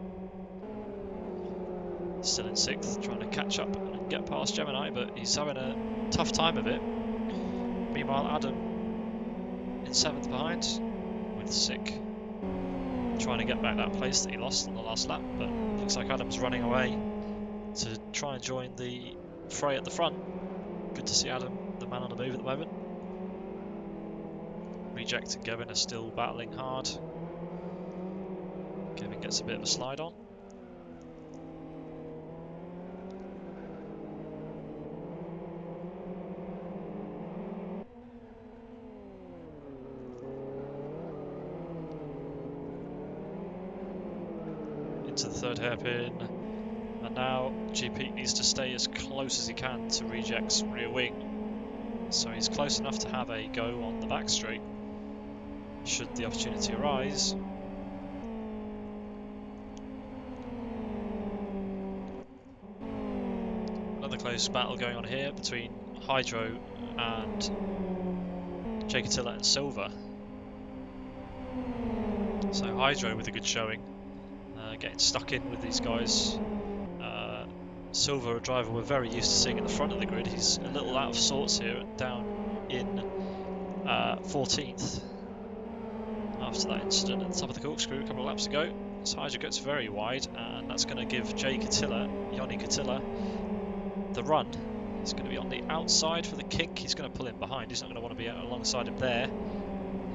Still in 6th, trying to catch up and get past Gemini, but he's having a tough time of it. Meanwhile, Adam in 7th behind, with Sick trying to get back that place that he lost on the last lap, but looks like Adam's running away to try and join the fray at the front. Good to see Adam, the man on the move at the moment. Reject and Gavin are still battling hard. Gavin gets a bit of a slide on. Into the third hairpin, and now GP needs to stay as close as he can to Reject's rear wing, so he's close enough to have a go on the back straight should the opportunity arise. Another close battle going on here between Hydro and Jake Attila and Silver. So Hydro with a good showing, getting stuck in with these guys. Silver, a driver we're very used to seeing at the front of the grid. He's a little out of sorts here, down in 14th after that incident at the top of the corkscrew a couple of laps ago. So Hydro gets very wide, and that's going to give Jake Attila, Yoni Attila, the run. He's going to be on the outside for the kink. He's going to pull in behind. He's not going to want to be alongside him there.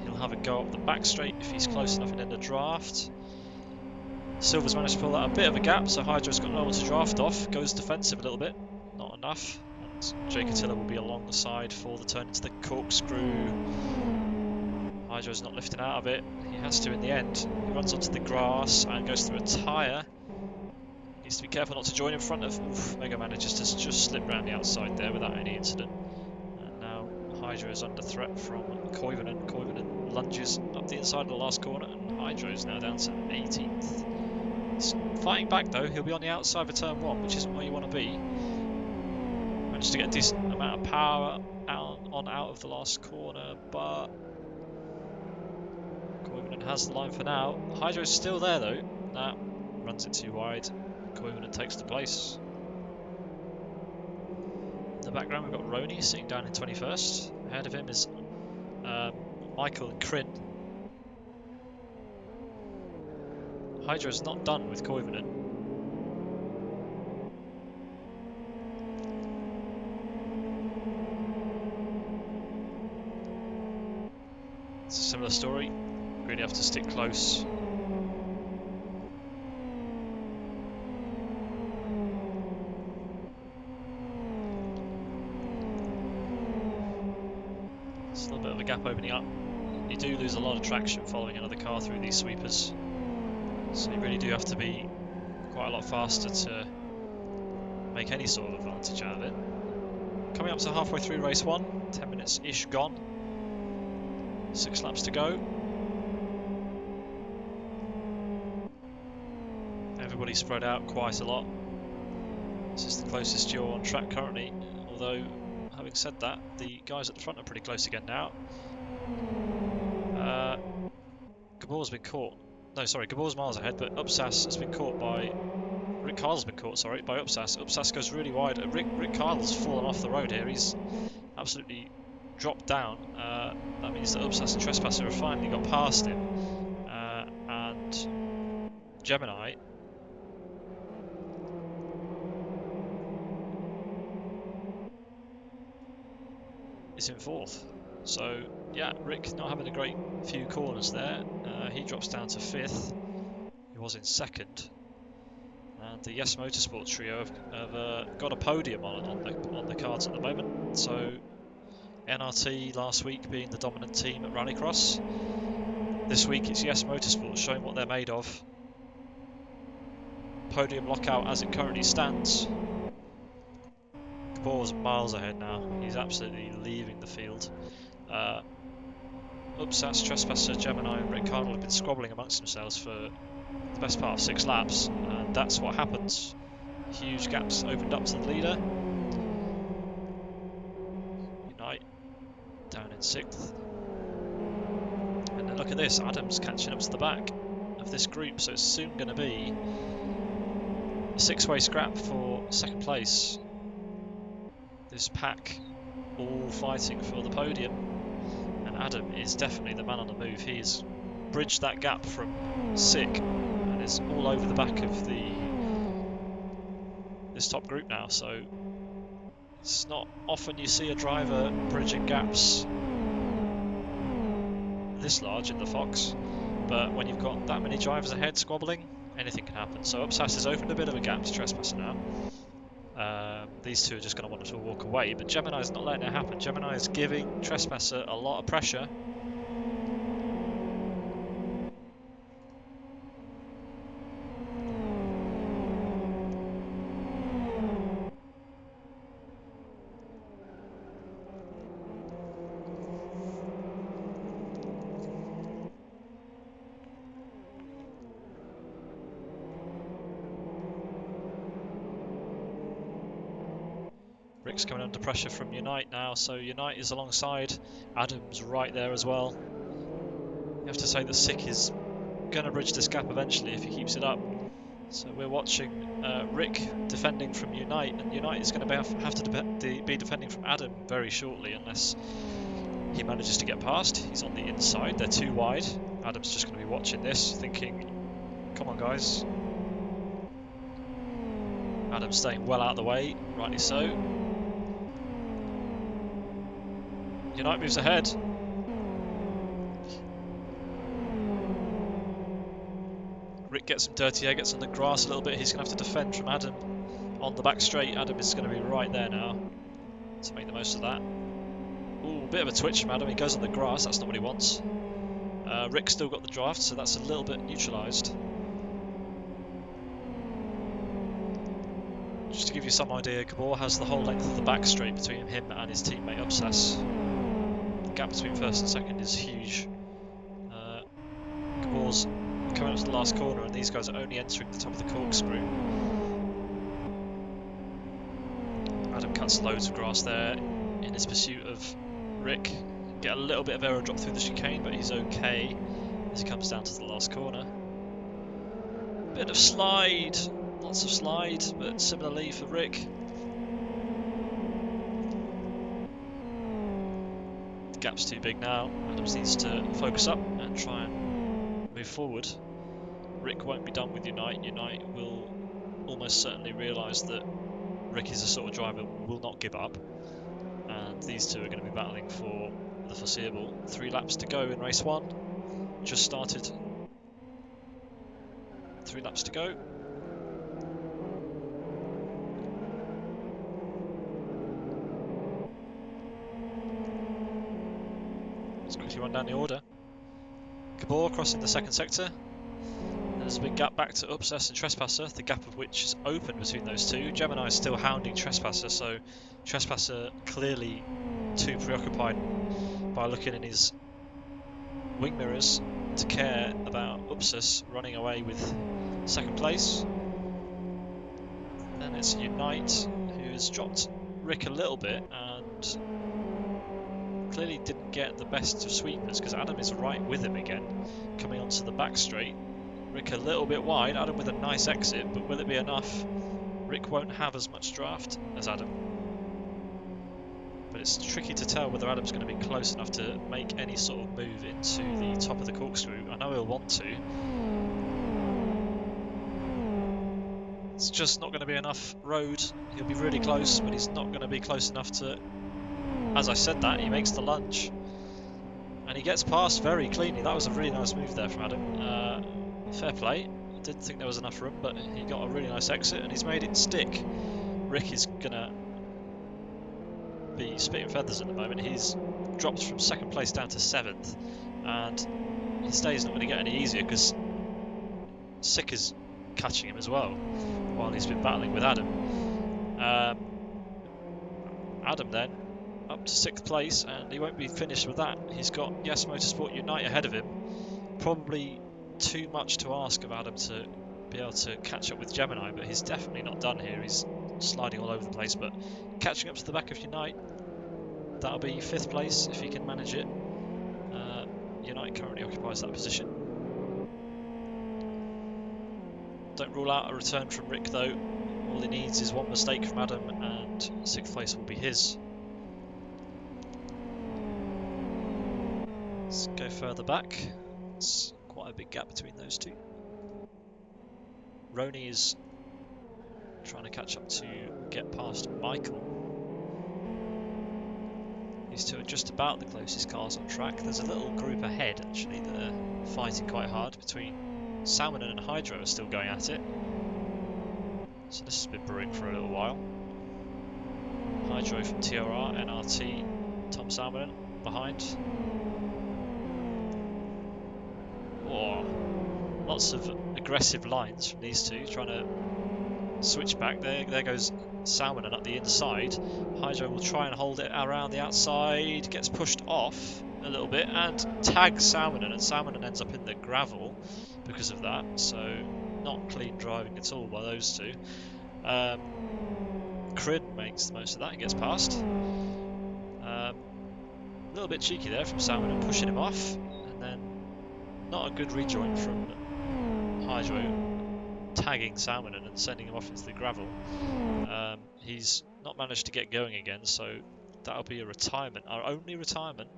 He'll have a go up the back straight if he's close enough and in the draft. Silver's managed to pull out a bit of a gap, so Hydro's got no one to draft off. Goes defensive a little bit, not enough. And Jake Attila will be alongside for the turn into the corkscrew. Hydro's not lifting out of it. He has to in the end. He runs onto the grass and goes through a tyre. Needs to be careful not to join in front of... Oof, Mega manages to just slip around the outside there without any incident. And now Hydro is under threat from Koivunen. Koivunen lunges up the inside of the last corner, and Hydro is now down to 18th. He's fighting back though. He'll be on the outside for turn 1, which isn't where you want to be. Managed to get a decent amount of power out of the last corner, but Koivunen has the line for now. Hydro's still there though. Nah, runs it too wide. Koivunen takes the place. In the background we've got Roney sitting down in 21st. Ahead of him is Michael and Kryn. Hydro's not done with Koivunen. It's a similar story. Really have to stick close. It's a little bit of a gap opening up. You do lose a lot of traction following another car through these sweepers. So you really do have to be quite a lot faster to make any sort of advantage out of it. Coming up to halfway through race 1, 10 minutes-ish gone. 6 laps to go. Everybody's spread out quite a lot. This is the closest duo on track currently, although having said that, the guys at the front are pretty close again now. Gabor's been caught. No, sorry, Gabor's miles ahead, but Upsas has been caught by... Rick Kyle's been caught, sorry, by Upsas. Upsas goes really wide. Rick Kyle's fallen off the road here. He's absolutely dropped down. That means that Upsas and Trespasser have finally got past him. And Gemini is in 4th. So, yeah, Rick not having a great few corners there. He drops down to 5th. He was in 2nd. And the Yes Motorsport trio have got a podium on the cards at the moment. So, NRT last week being the dominant team at Rallycross. This week it's Yes Motorsport showing what they're made of. Podium lockout as it currently stands. Gabor's miles ahead now. He's absolutely leaving the field. Upsas, Trespasser, Gemini and Rick Cardinal have been squabbling amongst themselves for the best part of 6 laps, and that's what happens. Huge gaps opened up to the leader. Unite down in 6th. And then look at this, Adam's catching up to the back of this group, so it's soon going to be a 6-way scrap for 2nd place. This pack all fighting for the podium. And Adam is definitely the man on the move. He's bridged that gap from sick and is all over the back of this top group now. So it's not often you see a driver bridging gaps this large in the Fox, but when you've got that many drivers ahead squabbling, anything can happen. So Upsas has opened a bit of a gap to Trespasser now. These two are just going to want to walk away, but Gemini's not letting it happen. Gemini is giving Trespasser a lot of pressure. Rick's coming under pressure from Unite now, so Unite is alongside. Adam's right there as well. You have to say that Sick is going to bridge this gap eventually if he keeps it up. So we're watching Rick defending from Unite, and Unite is going to have to be defending from Adam very shortly unless he manages to get past. He's on the inside, they're too wide. Adam's just going to be watching this, thinking, come on guys. Adam's staying well out of the way, rightly so. Unite moves ahead. Rick gets some dirty air, gets on the grass a little bit. He's going to have to defend from Adam on the back straight. Adam is going to be right there now to make the most of that. Ooh, bit of a twitch from Adam. He goes on the grass. That's not what he wants. Rick's still got the draft, so that's a little bit neutralised. Just to give you some idea, Gabor has the whole length of the back straight between him and his teammate Upsas. The gap between 1st and 2nd is huge. Gabor's coming up to the last corner, and these guys are only entering the top of the corkscrew. Adam cuts loads of grass there in his pursuit of Rick. Get a little bit of aero drop through the chicane, but he's okay. as he comes down to the last corner. Bit of slide, lots of slide, but similarly for Rick. The gap's too big now. Adams needs to focus up and try and move forward. Rick won't be done with Unite. Unite will almost certainly realise that Rick is the sort of driver who will not give up. And these two are going to be battling for the foreseeable. 3 laps to go in race 1. Just started. 3 laps to go. Let's quickly run down the order. Gabor crossing the second sector. There's a big gap back to Upsus and Trespasser, the gap of which is open between those two. Gemini is still hounding Trespasser, so Trespasser clearly too preoccupied by looking in his wing mirrors to care about Upsus running away with second place. Then it's Unite, who's dropped Rick a little bit and clearly didn't get the best of sweepers because Adam is right with him again, coming onto the back straight. Rick a little bit wide, Adam with a nice exit, but will it be enough? Rick won't have as much draft as Adam. But it's tricky to tell whether Adam's going to be close enough to make any sort of move into the top of the corkscrew. I know he'll want to. It's just not going to be enough road. He'll be really close, but he's not going to be close enough to... As I said that, he makes the lunge. And he gets past very cleanly. That was a really nice move there from Adam. Fair play. I didn't think there was enough room, but he got a really nice exit and he's made it stick. Rick is going to be spitting feathers at the moment. He's dropped from second place down to 7th, and his day's not going to get any easier because Sick is catching him as well while he's been battling with Adam. Adam then up to 6th place, and he won't be finished with that. He's got Yes Motorsport Unite ahead of him. Probably too much to ask of Adam to be able to catch up with Gemini, but he's definitely not done here. He's sliding all over the place, but catching up to the back of Unite, that'll be 5th place if he can manage it. Unite currently occupies that position. Don't rule out a return from Rick though. All he needs is one mistake from Adam and 6th place will be his. Let's go further back. It's quite a big gap between those two. Roni is trying to catch up to get past Michael. These two are just about the closest cars on track. There's a little group ahead actually that are fighting quite hard between Salmon and Hydro are still going at it. So this has been brewing for a little while. Hydro from TRR, NRT, Tom Salmon behind. Oh, lots of aggressive lines from these two, trying to switch back. There goes Salmon up the inside. Hydro will try and hold it around the outside, gets pushed off a little bit and tags Salmon, and Salmon ends up in the gravel because of that. So not clean driving at all by those two. Crin makes the most of that and gets past. A little bit cheeky there from Salmon and pushing him off, and then not a good rejoin from Hydro tagging Salmon and sending him off into the gravel. He's not managed to get going again, so that'll be a retirement, our only retirement,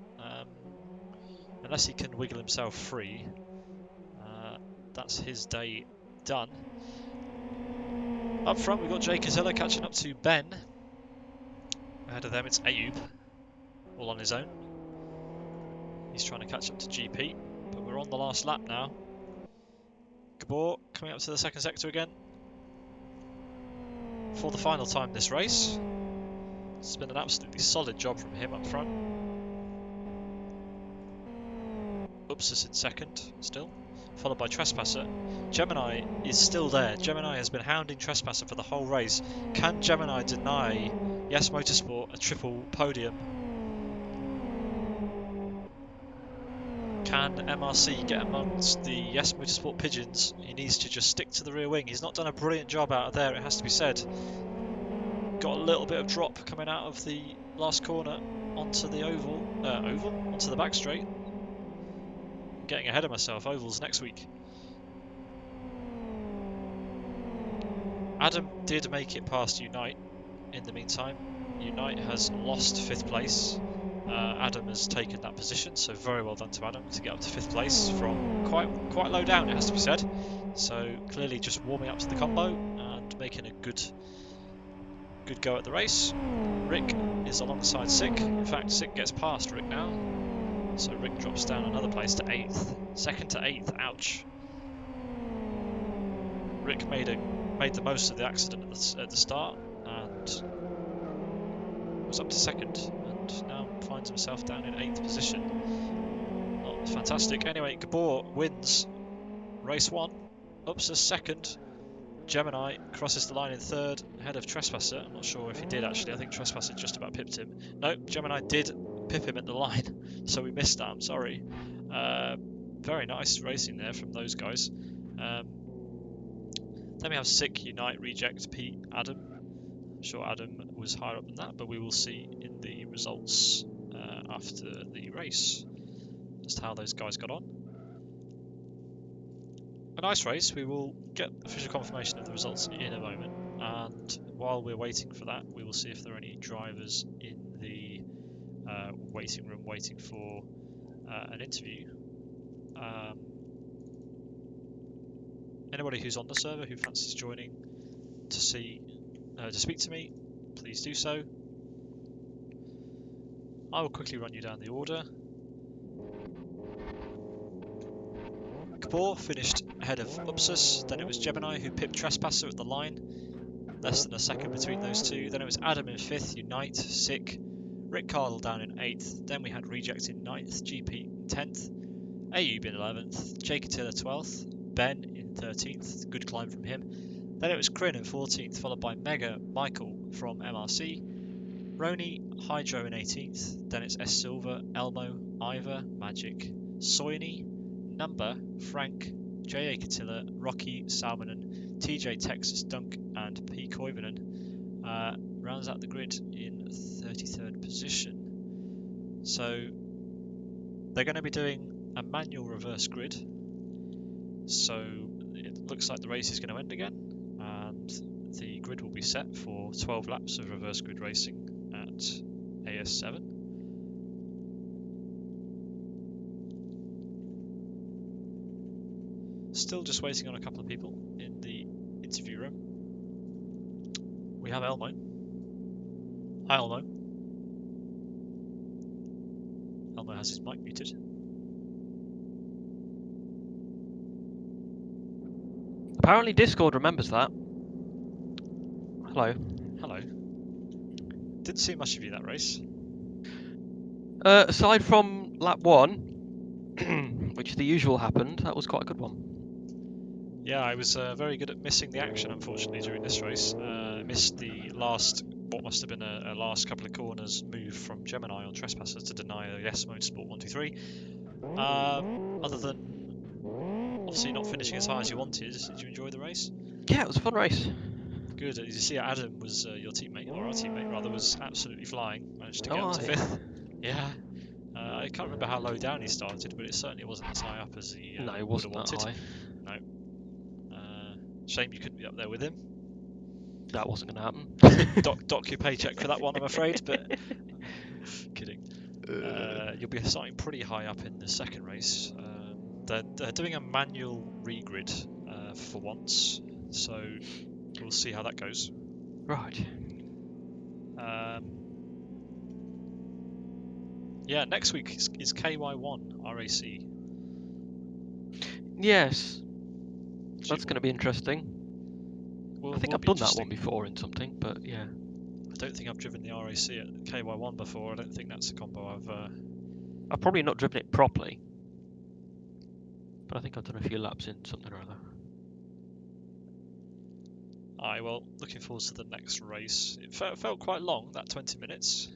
unless he can wiggle himself free. That's his day done. Up front we've got Jay Cazilla catching up to Ben. Ahead of them it's Ayub, all on his own. He's trying to catch up to GP, but we're on the last lap now. Gabor coming up to the second sector again for the final time this race. It's been an absolutely solid job from him up front. Upsus in second still, followed by Trespasser. Gemini is still there. Gemini has been hounding Trespasser for the whole race. Can Gemini deny Yes Motorsport a triple podium? Can MRC get amongst the Yes Motorsport pigeons? He needs to just stick to the rear wing. He's not done a brilliant job out of there, it has to be said. Got a little bit of drop coming out of the last corner onto the onto the back straight. getting ahead of myself. Ovals next week. Adam did make it past Unite in the meantime. Unite has lost 5th place. Adam has taken that position, so very well done to Adam to get up to 5th place from quite low down, it has to be said. So clearly just warming up to the combo and making a good go at the race. Rick is alongside Sick. In fact, Sick gets past Rick now, so Rick drops down another place to 8th. 2nd to 8th, ouch. Rick made the most of the accident at the start and was up to 2nd, and now finds himself down in 8th position. Not fantastic. Anyway, Gabor wins race 1, ups as 2nd. Gemini crosses the line in 3rd, ahead of Trespasser. I'm not sure if he did actually. I think Trespasser just about pipped him. No, Gemini did pip him at the line, so we missed that. I'm sorry. Very nice racing there from those guys. Then we have Sick, Unite, Reject, Pete, Adam. I'm sure Adam was higher up than that, but we will see in the results after the race just how those guys got on. A nice race. We will get official confirmation of the results in a moment, and while we're waiting for that, we will see if there are any drivers in the waiting room waiting for an interview. Anybody who's on the server who fancies joining to speak to me, please do so. I will quickly run you down the order. Gabor finished ahead of Upsus, then it was Gemini who pipped Trespasser at the line, less than a second between those two. Then it was Adam in 5th, Unite, Sick, Rick Cardle down in 8th, then we had Reject in 9th, GP in 10th, Ayub in 11th, Jake Attila 12th, Ben in 13th, good climb from him. Then it was Kryn in 14th, followed by Mega Michael from MRC, Roni, Hydro in 18th, then it's S Silver, Elmo, Ivor, Magic, Soini, Number, Frank, J.A. Catilla, Rocky, Salmonen, TJ Texas Dunk, and P. Koivunen rounds out the grid in 33rd position. So they're going to be doing a manual reverse grid. So it looks like the race is going to end again, and the grid will be set for 12 laps of reverse grid racing at AS7. Still just waiting on a couple of people in the interview room. We have Elmo. Hi Elmo. Elmo has his mic muted. Apparently Discord remembers that. Hello. Hello. Didn't see much of you that race. Aside from lap 1, which the usual happened, that was quite a good one. Yeah, I was very good at missing the action, unfortunately, during this race. Missed the last, what must have been a last couple of corners move from Gemini on Trespasser to deny a Yes Motorsport 123. Other than obviously not finishing as high as you wanted, did you enjoy the race? Yeah, it was a fun race. Good. As you see, Adam was your teammate, or our teammate rather, was absolutely flying. Managed to get up to 5th. Yeah. I can't remember how low down he started, but it certainly wasn't as high up as he No, it would wasn't have that wanted. high. No. Shame you couldn't be up there with him. That wasn't going to happen. Dock your paycheck for that one, I'm afraid, but kidding. You'll be starting pretty high up in the second race. They're doing a manual regrid for once, so we'll see how that goes. Right. Yeah, next week is KY1 RAC. Yes. That's going to be interesting. I think I've done that one before in something, but yeah. I don't think I've driven the RAC at KY1 before. I don't think that's a combo I've probably not driven it properly, but I think I've done a few laps in something or other. Aye, well, looking forward to the next race. It felt quite long, that 20 minutes.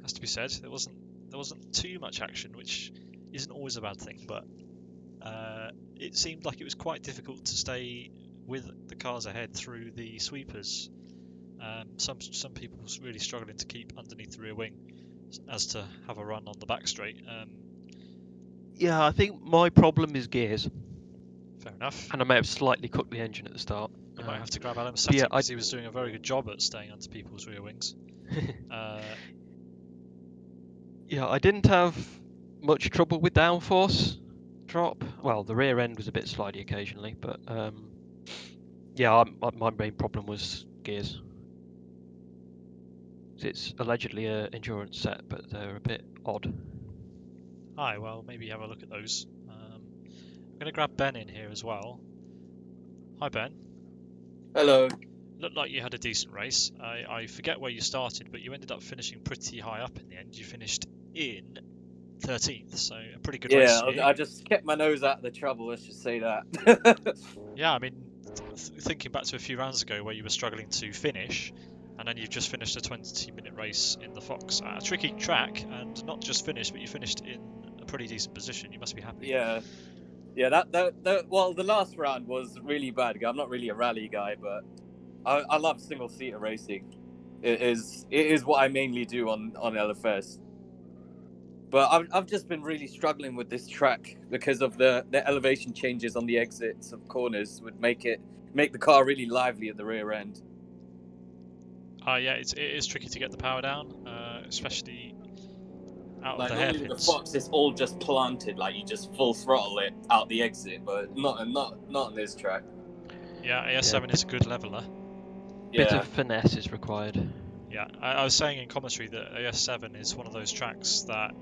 Has to be said. There wasn't too much action, which isn't always a bad thing, but it seemed like it was quite difficult to stay with the cars ahead through the sweepers. Some people were really struggling to keep underneath the rear wing as to have a run on the back straight. Yeah, I think my problem is gears, Fair enough. and I may have slightly cooked the engine at the start. You might have to grab Adam's but yeah, setting because he was doing a very good job at staying under people's rear wings. Yeah, I didn't have much trouble with downforce drop. Well, the rear end was a bit slidey occasionally, but yeah, my main problem was gears. It's allegedly a endurance set, but they're a bit odd. Hi, well, maybe have a look at those. I'm going to grab Ben in here as well. Hi, Ben. Hello. Looked like you had a decent race. I forget where you started, but you ended up finishing pretty high up in the end. You finished in 13th, so a pretty good race. Yeah, I just kept my nose out of the trouble, let's just say that. Yeah, I mean, thinking back to a few rounds ago where you were struggling to finish, and then you've just finished a 20-minute race in the Fox. A tricky track, and not just finished, but you finished in a pretty decent position. You must be happy. Yeah. Yeah, well, the last round was really bad. I'm not really a rally guy, but I love single-seater racing. It is what I mainly do on LFS. But I've just been really struggling with this track because of the elevation changes on the exits of corners would make the car really lively at the rear end. Yeah, it is tricky to get the power down, especially out of the Normally hairpins. with the Fox, it's all just planted, like you just full throttle it out the exit, but not on this track. Yeah, AS7 is a good leveler. Bit of finesse is required. Yeah, I was saying in commentary that AS7 is one of those tracks that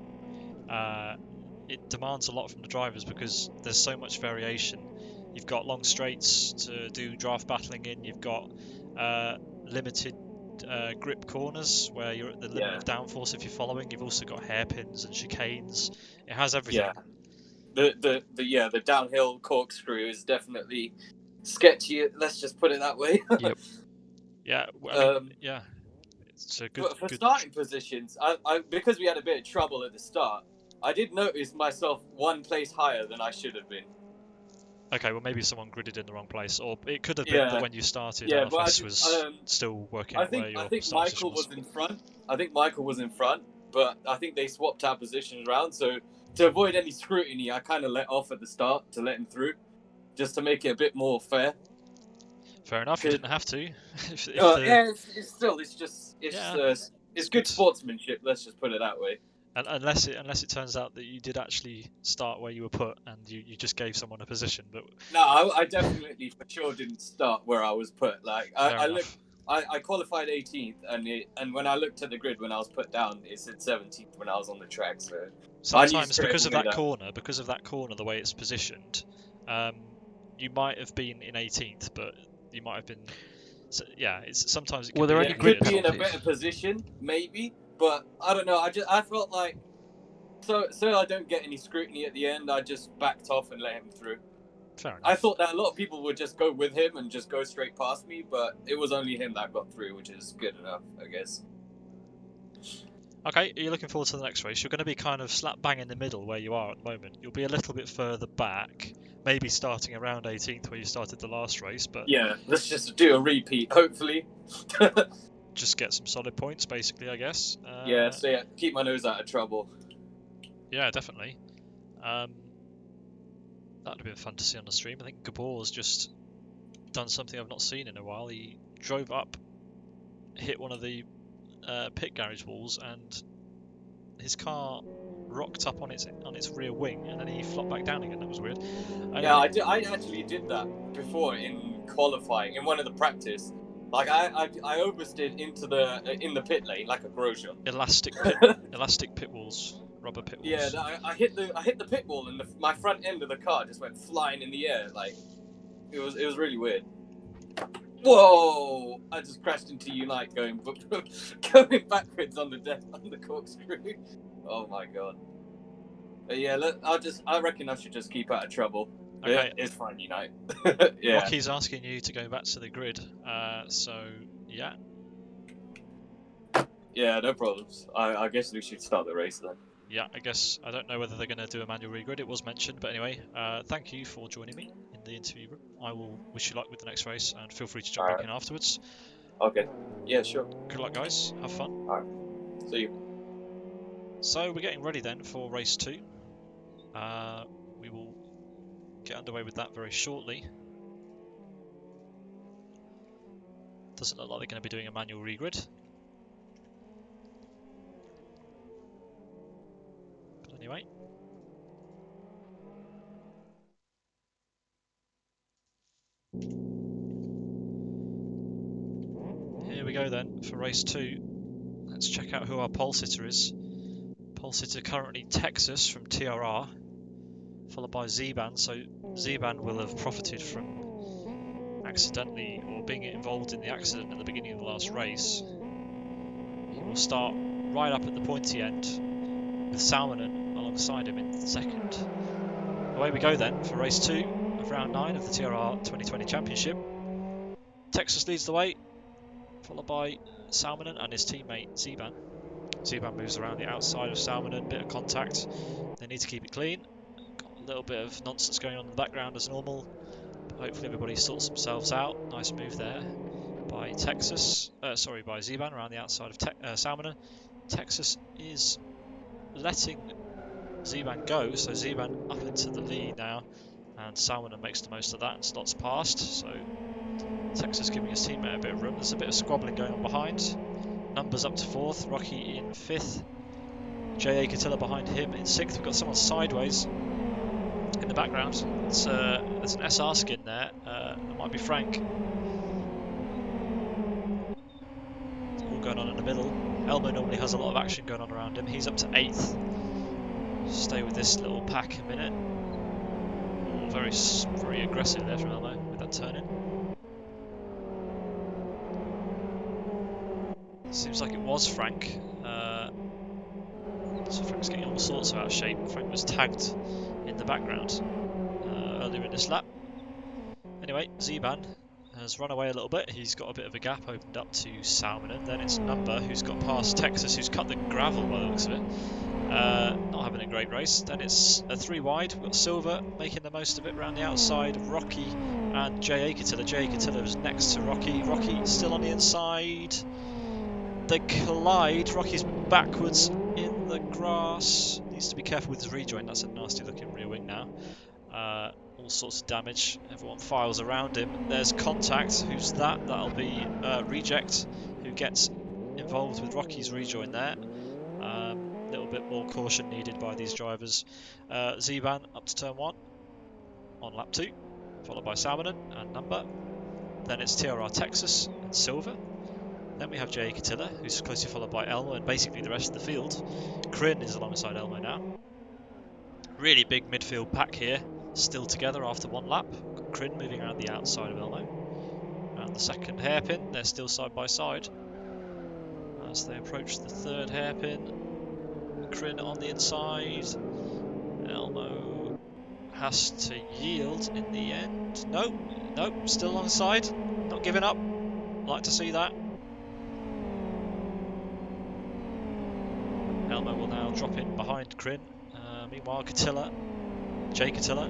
it demands a lot from the drivers because there's so much variation. You've got long straights to do draft battling in. You've got limited grip corners where you're at the limit of downforce if you're following. You've also got hairpins and chicanes. It has everything. Yeah, the downhill corkscrew is definitely sketchy. Let's just put it that way. Yep. Yeah, I mean, yeah. It's a good. For starting positions, I because we had a bit of trouble at the start, I did notice myself one place higher than I should have been. Okay, well maybe someone gridded in the wrong place, or it could have been that when you started, LFS was still working where your I think start Michael position was in front. I think Michael was in front, but I think they swapped our positions around. So to avoid any scrutiny, I kind of let off at the start to let him through, just to make it a bit more fair. Fair enough. You didn't have to. Yeah, it's good sportsmanship. Let's just put it that way. And unless it turns out that you did actually start where you were put and you just gave someone a position, but no, I definitely for sure didn't start where I was put. Like I qualified 18th, and when I looked at the grid when I was put down, it said 17th when I was on the track. So sometimes because of that corner, the way it's positioned, you might have been in 18th, but you might have been. So, yeah, it's sometimes it can be. It could be in a better position, maybe, but I don't know. I felt like so I don't get any scrutiny at the end. I just backed off and let him through. Fair enough. I thought that a lot of people would just go with him and just go straight past me, but it was only him that got through, which is good enough, I guess. Okay, are you looking forward to the next race? You're going to be kind of slap bang in the middle where you are at the moment. You'll be a little bit further back, maybe starting around 18th where you started the last race, but yeah, let's just do a repeat, hopefully. Just get some solid points, basically, I guess. Keep my nose out of trouble. Yeah, definitely. That would have been fun to see on the stream. I think Gabor's just done something I've not seen in a while. He drove up, hit one of the pit garage walls, and his car rocked up on its rear wing, and then he flopped back down again. That was weird. I actually did that before in qualifying in one of the practice. Like I oversteered into in the pit lane like a Grosjean. Elastic pit walls, rubber pit walls. Yeah, I hit the pit wall, and my front end of the car just went flying in the air. Like it was really weird. Whoa! I just crashed into Unite going backwards on the corkscrew. Oh my god. But yeah, I reckon I should just keep out of trouble. Okay. It's fine, Unite. Yeah. Rocky's asking you to go back to the grid. So yeah. Yeah, no problems. I guess we should start the race then. Yeah, I guess. I don't know whether they're going to do a manual regrid. It was mentioned, but anyway, thank you for joining me in the interview room. I will wish you luck with the next race, and feel free to jump back in afterwards. Okay. Yeah, sure. Good luck, guys. Have fun. Alright. See you. So we're getting ready then for race 2. We will get underway with that very shortly. Doesn't look like they're going to be doing a manual regrid. But anyway. Here we go then for race 2. Let's check out who our pole sitter is. Pole sitter currently Texas from TRR, followed by Zeban. So Zeban will have profited from accidentally or being involved in the accident at the beginning of the last race. He will start right up at the pointy end with Salmonen alongside him in second. Away we go then for race 2 of round 9 of the TRR 2020 Championship. Texas leads the way, followed by Salmonen and his teammate Zeban. Zeban moves around the outside of Salmonen, bit of contact. They need to keep it clean. Got a little bit of nonsense going on in the background as normal. But hopefully everybody sorts themselves out. Nice move there by Texas. By Zeban around the outside of Salmonen. Texas is letting Zeban go, so Zeban up into the lead now, and Salmonen makes the most of that and slots past. So Texas giving his teammate a bit of room. There's a bit of squabbling going on behind. Numbers up to 4th, Rocky in 5th, J.A. Catilla behind him in 6th. We've got someone sideways in the background. There's an SR skin there. That might be Frank. It's all going on in the middle. Elmo normally has a lot of action going on around him. He's up to 8th. Stay with this little pack a minute. Ooh, very aggressive there from Elmo with that turn in. Seems like it was Frank. So Frank's getting all sorts of out of shape. Frank was tagged in the background earlier in this lap. Anyway, Zeban has run away a little bit. He's got a bit of a gap opened up to Salmonen. Then it's Number who's got past Texas, who's cut the gravel by the looks of it. Not having a great race. Then it's a 3 wide. We've got Silver making the most of it around the outside of Rocky and J.A. Catilla. J.A. Catilla is next to Rocky. Rocky still on the inside. They collide. Rocky's backwards in the grass. Needs to be careful with his rejoin. That's a nasty looking rear wing now. All sorts of damage. Everyone files around him. There's contact. Who's that? That'll be Reject, who gets involved with Rocky's rejoin there. A little bit more caution needed by these drivers. Zeban up to turn 1 on lap 2, followed by Salmonen and Number. Then it's TRR Texas and Silver. Then we have J.A. Catilla, who's closely followed by Elmo and basically the rest of the field. Kryn is alongside Elmo now. Really big midfield pack here, still together after 1 lap. Got Kryn moving around the outside of Elmo. Around the second hairpin, they're still side by side. As they approach the 3rd hairpin, Kryn on the inside. Elmo has to yield in the end. Nope, still alongside. Not giving up. Like to see that. Elmo will now drop in behind Kryn. Meanwhile, J. Catilla,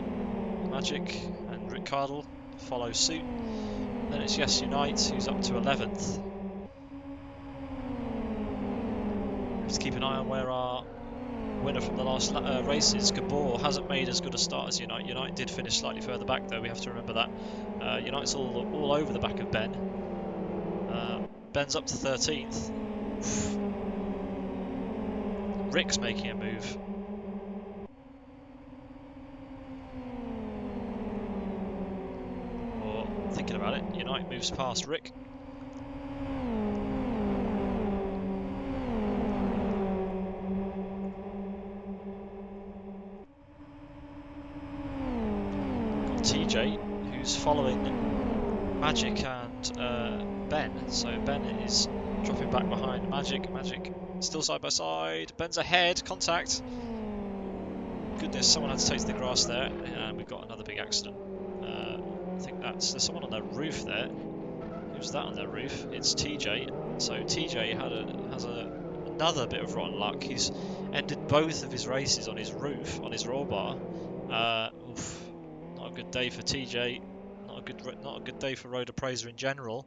Magic and Rick Cardle follow suit. Then it's Yes Unite, who's up to 11th. We have to keep an eye on where our winner from the last race is. Gabor hasn't made as good a start as Unite. Unite did finish slightly further back though, we have to remember that. Unite's all over the back of Ben. Ben's up to 13th. Rick's making a move. Or thinking about it, Unite moves past Rick. Got TJ, who's following Magic and Ben. So Ben is dropping back behind Magic. Magic still side by side. Ben's ahead. Contact. Goodness, someone had to take to the grass there, and we've got another big accident. I think there's someone on their roof there. Who's that on their roof? It's TJ. So TJ has another bit of rotten luck. He's ended both of his races on his roof, on his roll bar. Not a good day for TJ. Not a good day for Road Appraiser in general.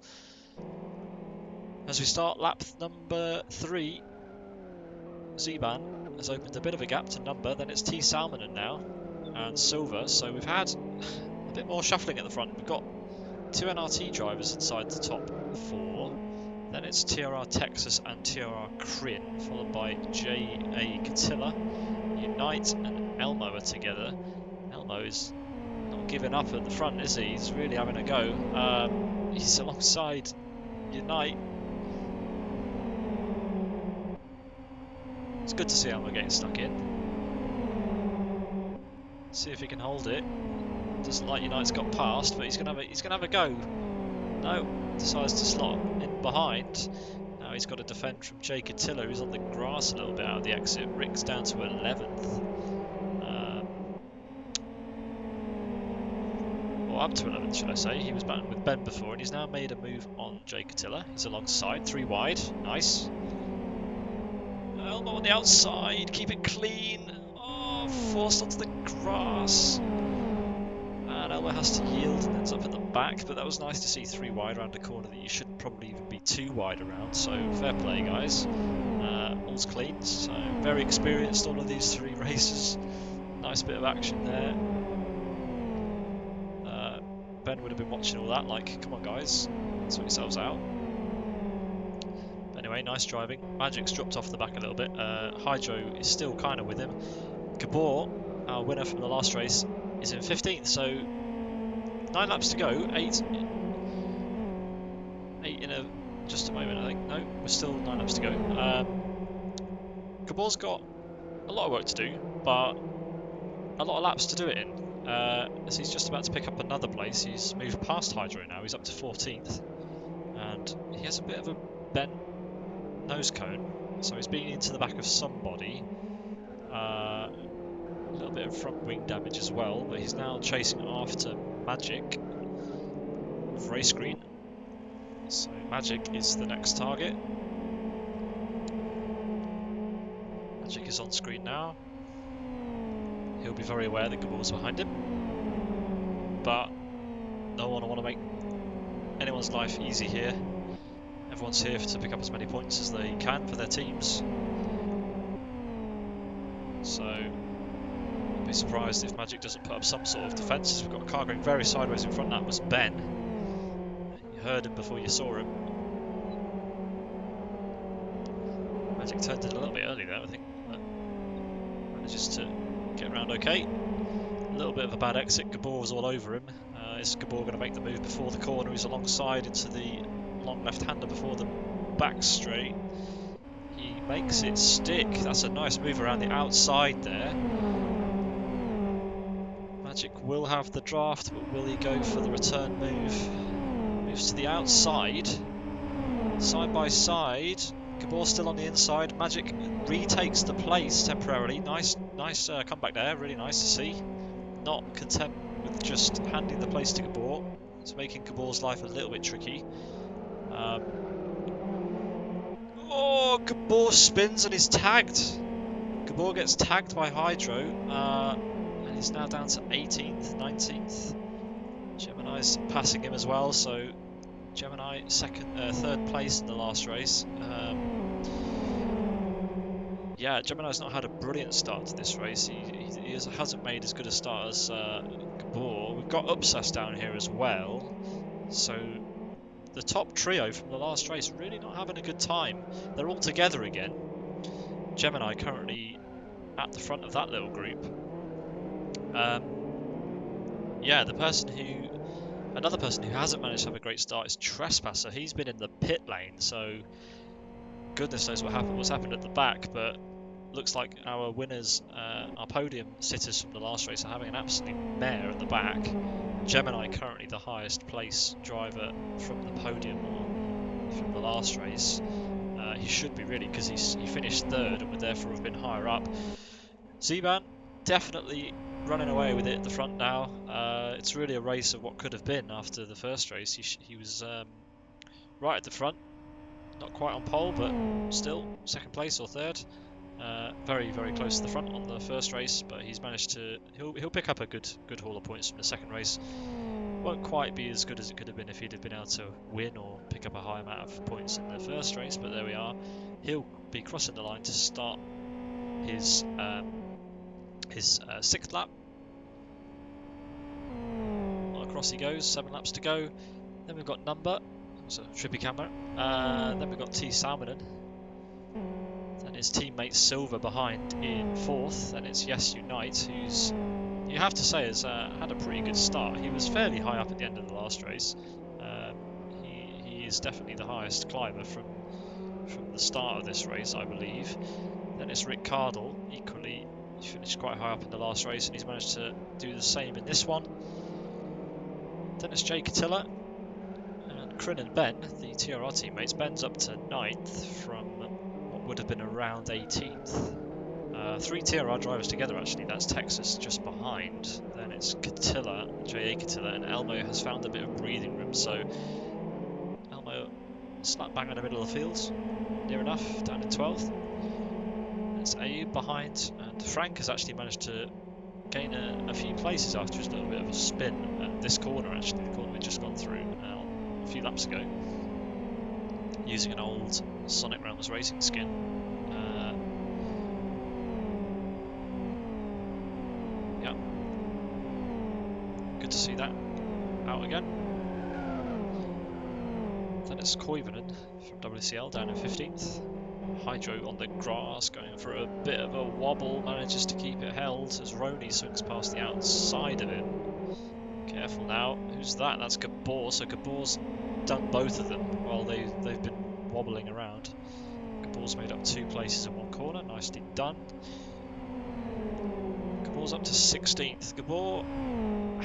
As we start lap number 3 Zeban has opened a bit of a gap to number. Then it's T Salmonen now and Silver. So we've had a bit more shuffling at the front. We've got 2 NRT drivers inside the top 4. Then it's TRR Texas and TRR Crin, followed by JA Catilla. Unite and Elmo are together. Elmo is not giving up at the front, is he? He's really having a go. He's alongside Unite. It's good to see Elmo getting stuck in. See if he can hold it. Doesn't like Unite's got past, but he's gonna have a go. No, decides to slot in behind. Now he's got to defend from Jay Catilla, who's on the grass a little bit out of the exit. Rick's down to 11th. Or up to 11th, should I say. He was battling with Ben before, and he's now made a move on Jay Catilla. He's alongside, 3 wide. Nice. Elmo on the outside, keep it clean. Oh, forced onto the grass. And Elmo has to yield and ends up at the back, but that was nice to see 3 wide around a corner that you shouldn't probably even be 2 wide around, so fair play, guys. All's clean, so very experienced, all of these 3 races. Nice bit of action there. Ben would have been watching all that like, come on guys, sort yourselves out. But anyway, nice driving. Magic's dropped off the back a little bit. Hydro is still kind of with him. Gabor, our winner from the last race, is in 15th, so 9 laps to go. 8 in just a moment, I think. No, we're still 9 laps to go. Gabor's got a lot of work to do, but a lot of laps to do it in. As he's just about to pick up another place. He's moved past Hydro now. He's up to 14th, and he has a bit of a bent nose cone, so he's being into the back of somebody. A little bit of front wing damage as well, but he's now chasing after Magic of Race Green. So Magic is the next target. Magic is on screen now. He'll be very aware that Gabor's behind him, but no one will want to make anyone's life easy here. Everyone's here to pick up as many points as they can for their teams. So I'll be surprised if Magic doesn't put up some sort of defence. We've got a car going very sideways in front. That was Ben. You heard him before you saw him. Magic turned it a little bit early there, I think, but manages to get around okay. A little bit of a bad exit. Gabor was all over him. Is Gabor going to make the move before the corner? He's alongside into the long left-hander before the back straight. He makes it stick. That's a nice move around the outside there. Magic will have the draft, but will he go for the return move? Moves to the outside. Side by side. Gabor still on the inside. Magic retakes the place temporarily. Nice comeback there. Really nice to see. Not content with just handing the place to Gabor. It's making Gabor's life a little bit tricky. Oh, Gabor spins and is tagged. Gabor gets tagged by Hydro, and he's now down to 18th, 19th. Gemini's passing him as well, so Gemini third place in the last race. Yeah, Gemini's not had a brilliant start to this race. He hasn't made as good a start as Gabor. We've got Upsas down here as well, so the top trio from the last race really not having a good time. They're all together again. Gemini currently at the front of that little group. Yeah, another person who hasn't managed to have a great start is Trespasser. He's been in the pit lane, so goodness knows what's happened at the back, but looks like our winners, our podium sitters from the last race, are having an absolute mare at the back. Gemini currently the highest place driver from the podium from the last race. He should be really, because he finished third and would therefore have been higher up. Zeban definitely running away with it at the front now. It's really a race of what could have been after the first race. He was right at the front, not quite on pole, but still second place or third. Very, very close to the front on the first race, but he's managed to. He'll pick up a good haul of points from the second race. Won't quite be as good as it could have been if he'd have been able to win or pick up a high amount of points in the first race, but there we are. He'll be crossing the line to start his 6th lap. On across he goes, 7 laps to go. Then we've got Number, so trippy camera. Then we've got T Salmonen. Then his teammate Silver behind in 4th. Then it's Yes Unite, who's, you have to say, has had a pretty good start. He was fairly high up at the end of the last race. He is definitely the highest climber from the start of this race, I believe. Then it's Rick Cardle, equally, he finished quite high up in the last race, and he's managed to do the same in this one. Then it's Jay Catilla and Kryn and Ben, the TRR teammates. Ben's up to 9th from what would have been around 18th. 3 TRR drivers together, actually. That's Texas just behind. Then it's Catilla, J.A. Catilla, and Elmo has found a bit of breathing room, so Elmo slap bang in the middle of the field, near enough, down in 12th. It's Abe behind, and Frank has actually managed to gain a few places after his little bit of a spin at this corner, actually, the corner we've just gone through a few laps ago, using an old Sonic Realms racing skin. Yeah, good to see that out again. Then it's Koivunen from WCL down in 15th. Hydro on the grass, going for a bit of a wobble, manages to keep it held as Roney swings past the outside of him. Careful now, who's that? That's Gabor, so Gabor's done both of them while they've been wobbling around. Gabor's made up 2 places in one corner, nicely done. Gabor's up to 16th. Gabor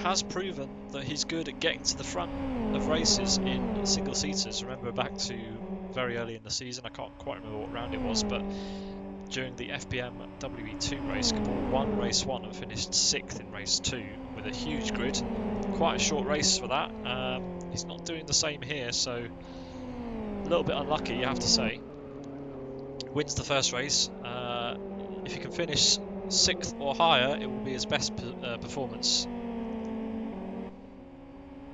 has proven that he's good at getting to the front of races in single-seaters. Remember back to very early in the season, I can't quite remember what round it was, but during the FPM WE2 race, Gabor won race 1 and finished 6th in race 2 with a huge grid. Quite a short race for that. He's not doing the same here, so a little bit unlucky, you have to say. Wins the first race. If he can finish 6th or higher, it will be his best performance.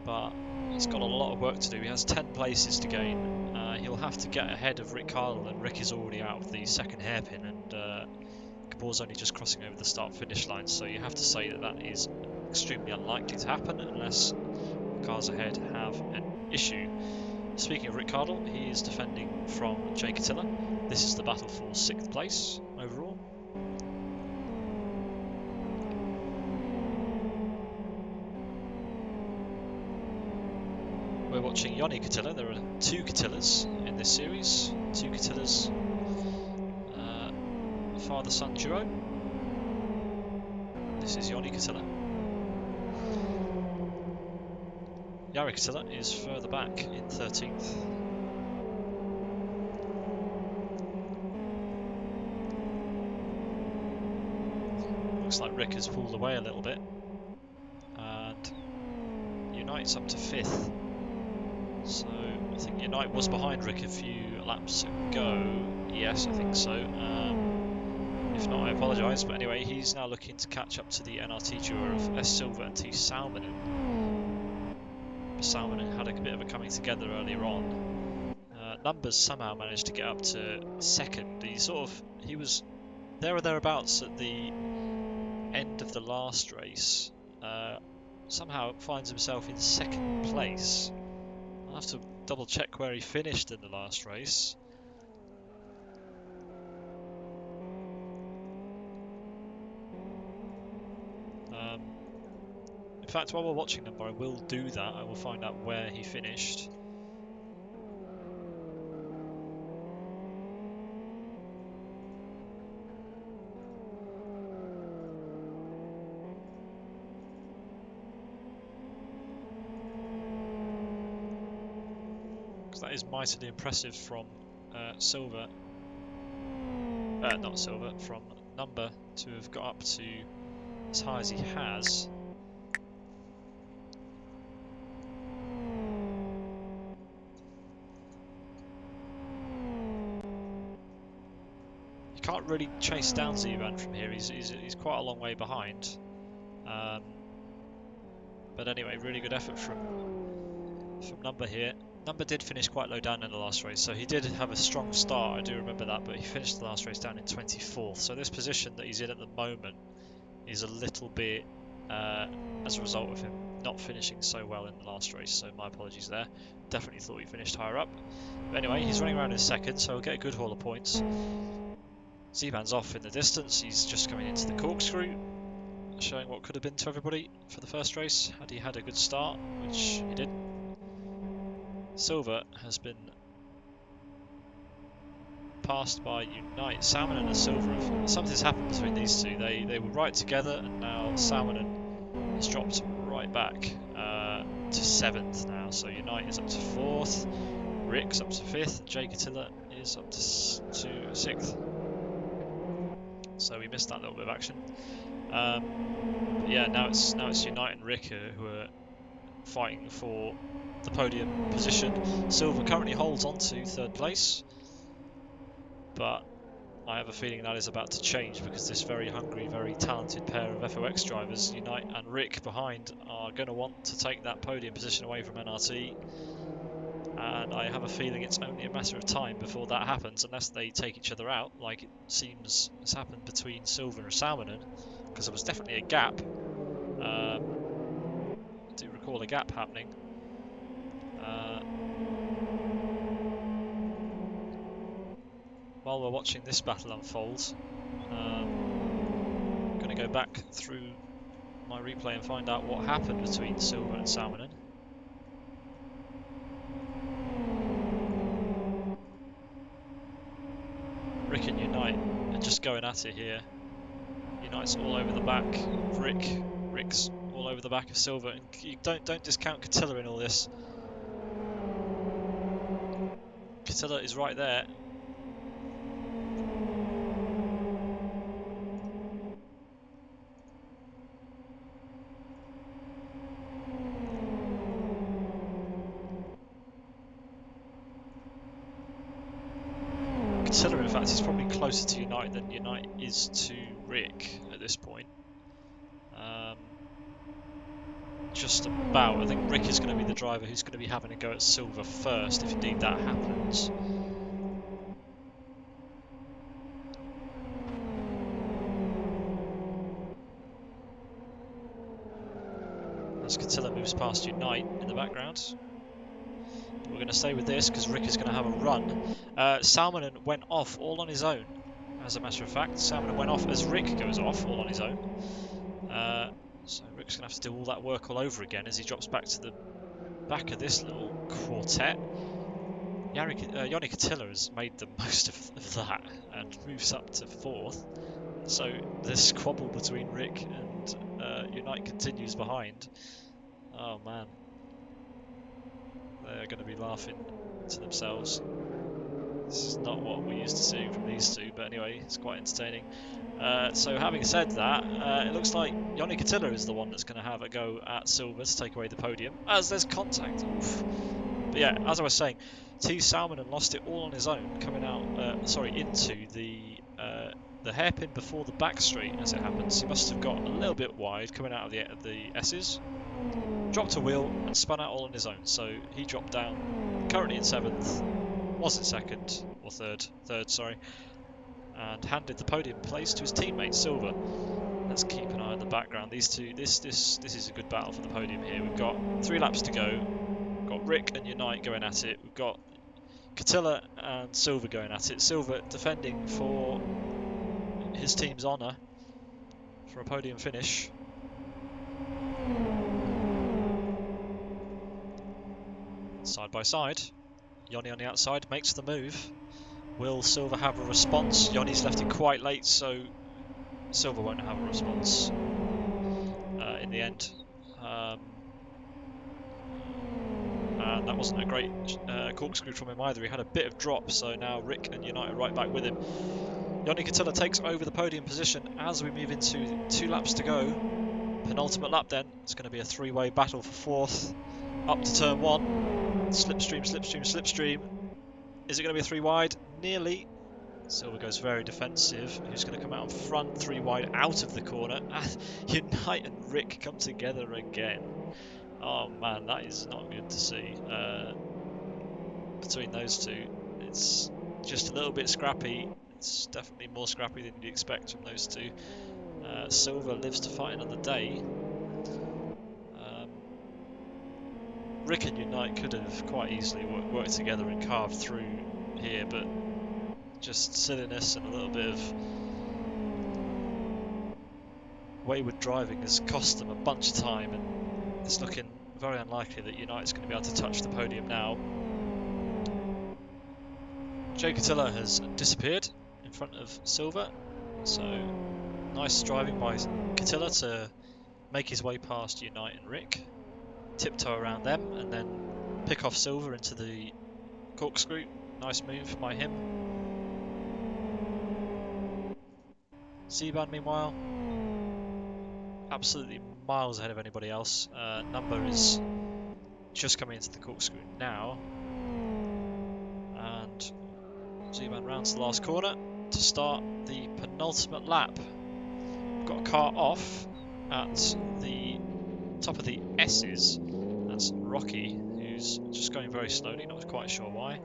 But he's got a lot of work to do. He has 10 places to gain. He'll have to get ahead of Rick Cardle, and Rick is already out of the second hairpin, and Gabor's only just crossing over the start-finish line, so you have to say that that is extremely unlikely to happen unless the cars ahead have an issue. Speaking of Rick Cardle, he is defending from Jay Catilla. This is the battle for 6th place overall. We're watching Yoni Catilla. There are 2 Catillas in this series. 2 Catillas, father-son duo. This is Yoni Catilla. Yari Catilla is further back in 13th. Looks like Rick has pulled away a little bit. And Unite's up to 5th. So I think Unite was behind Rick a few laps ago. Yes, I think so. If not, I apologise. But anyway, he's now looking to catch up to the NRT duo of S Silver and T Salmonen. Salmonen had a bit of a coming together earlier on. Numbers somehow managed to get up to 2nd. He was there or thereabouts at the end of the last race. Somehow finds himself in 2nd place. I'll have to double check where he finished in the last race. In fact, while we're watching Number, I will do that. I will find out where he finished. Because that is mightily impressive from Silver. Not Silver, from Number to have got up to as high as he has. You can't really chase down Zevan from here. He's quite a long way behind. But anyway, really good effort from Number here. Number did finish quite low down in the last race, so he did have a strong start, I do remember that, but he finished the last race down in 24th. So this position that he's in at the moment is a little bit as a result of him not finishing so well in the last race, so my apologies there. Definitely thought he finished higher up. But anyway, he's running around in second, so he'll get a good haul of points. Z-Man's off in the distance, he's just coming into the corkscrew, showing what could have been to everybody for the first race had he had a good start, which he did. Silver has been passed by Unite. Salmon and Silver, something's happened between these two. They were right together, and now Salmon has dropped right back to 7th now. So Unite is up to 4th, Rick's up to 5th, and Jay Catilla is up to 6th. So we missed that little bit of action. But yeah, now it's Unite and Rick who are fighting for the podium position. Silver currently holds on to 3rd place, but I have a feeling that is about to change because this very hungry, very talented pair of FOX drivers, Unite and Rick behind, are going to want to take that podium position away from NRT, and I have a feeling it's only a matter of time before that happens, unless they take each other out, like it seems has happened between Silver and Salmonen, because there was definitely a gap. I do recall a gap happening. While we're watching this battle unfold, I'm going to go back through my replay and find out what happened between Silver and Salmonen. Rick and Unite are just going at it here. Unite's all over the back of Rick. Rick's all over the back of Silver. And you don't discount Catilla in all this. Catilla is right there. Catilla, in fact, is probably closer to Unite than Unite is to Rick at this point. Just about. I think Rick is going to be the driver who's going to be having a go at Silver first, if indeed that happens. As Catilla moves past Unite in the background. We're going to stay with this because Rick is going to have a run. Salmonen went off all on his own, as a matter of fact. Salmonen went off as Rick goes off all on his own. So Rick's going to have to do all that work all over again as he drops back to the back of this little quartet. Yoni Catilla has made the most of that and moves up to 4th. So the squabble between Rick and Unite continues behind. Oh man. They're going to be laughing to themselves. This is not what we used to see from these two, but anyway, it's quite entertaining. So having said that, it looks like Yoni Catilla is the one that's going to have a go at Silver to take away the podium, as there's contact. Oof. But yeah, as I was saying, T. Salmonen lost it all on his own, coming out, into the hairpin before the back straight, as it happens. He must have got a little bit wide coming out of the S's, dropped a wheel and spun out all on his own. So he dropped down, currently in 7th, was in 2nd or 3rd, sorry, and handed the podium place to his teammate Silver. Let's keep an eye on the background. These two, this is a good battle for the podium here. We've got 3 laps to go. We've got Rick and Unite going at it. We've got Catilla and Silver going at it. Silver defending for his team's honour for a podium finish. Side by side. Yoni on the outside makes the move. Will Silver have a response? Yoni's left it quite late, so Silver won't have a response in the end. And that wasn't a great corkscrew from him either. He had a bit of drop, so now Rick and Unite are right back with him. Yoni Catilla takes over the podium position as we move into 2 laps to go. Penultimate lap then. It's going to be a 3-way battle for 4th. Up to turn 1. Slipstream, slipstream, slipstream. Is it going to be a 3 wide? Nearly. Silver goes very defensive. Who's going to come out in front? 3 wide out of the corner. Unite and Rick come together again. Oh man, that is not good to see. between those two. It's just a little bit scrappy. It's definitely more scrappy than you'd expect from those two. Silver lives to fight another day. Rick and Unite could have quite easily worked together and carved through here, but just silliness and a little bit of wayward driving has cost them a bunch of time, and it's looking very unlikely that Unite's going to be able to touch the podium now. Jay Catilla has disappeared in front of Silver, so nice driving by Catilla to make his way past Unite and Rick, tiptoe around them, and then pick off Silver into the corkscrew. Nice move by him. Zeban, meanwhile, absolutely miles ahead of anybody else. Number is just coming into the corkscrew now, and Zeban rounds the last corner to start the penultimate lap. We've got a car off at the top of the S's. That's Rocky, who's just going very slowly, not quite sure why.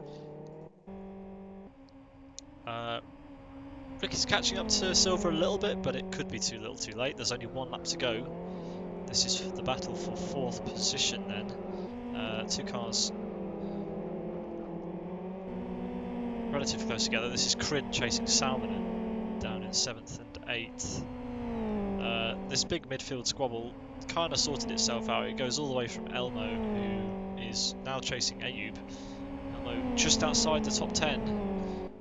Rick is catching up to Silver a little bit, but it could be too little too late. There's only one lap to go. This is the battle for 4th position then. Two cars relatively close together. This is Crid chasing Salmon down in 7th and 8th. This big midfield squabble kind of sorted itself out. It goes all the way from Elmo, who is now chasing Ayub. Elmo just outside the top 10.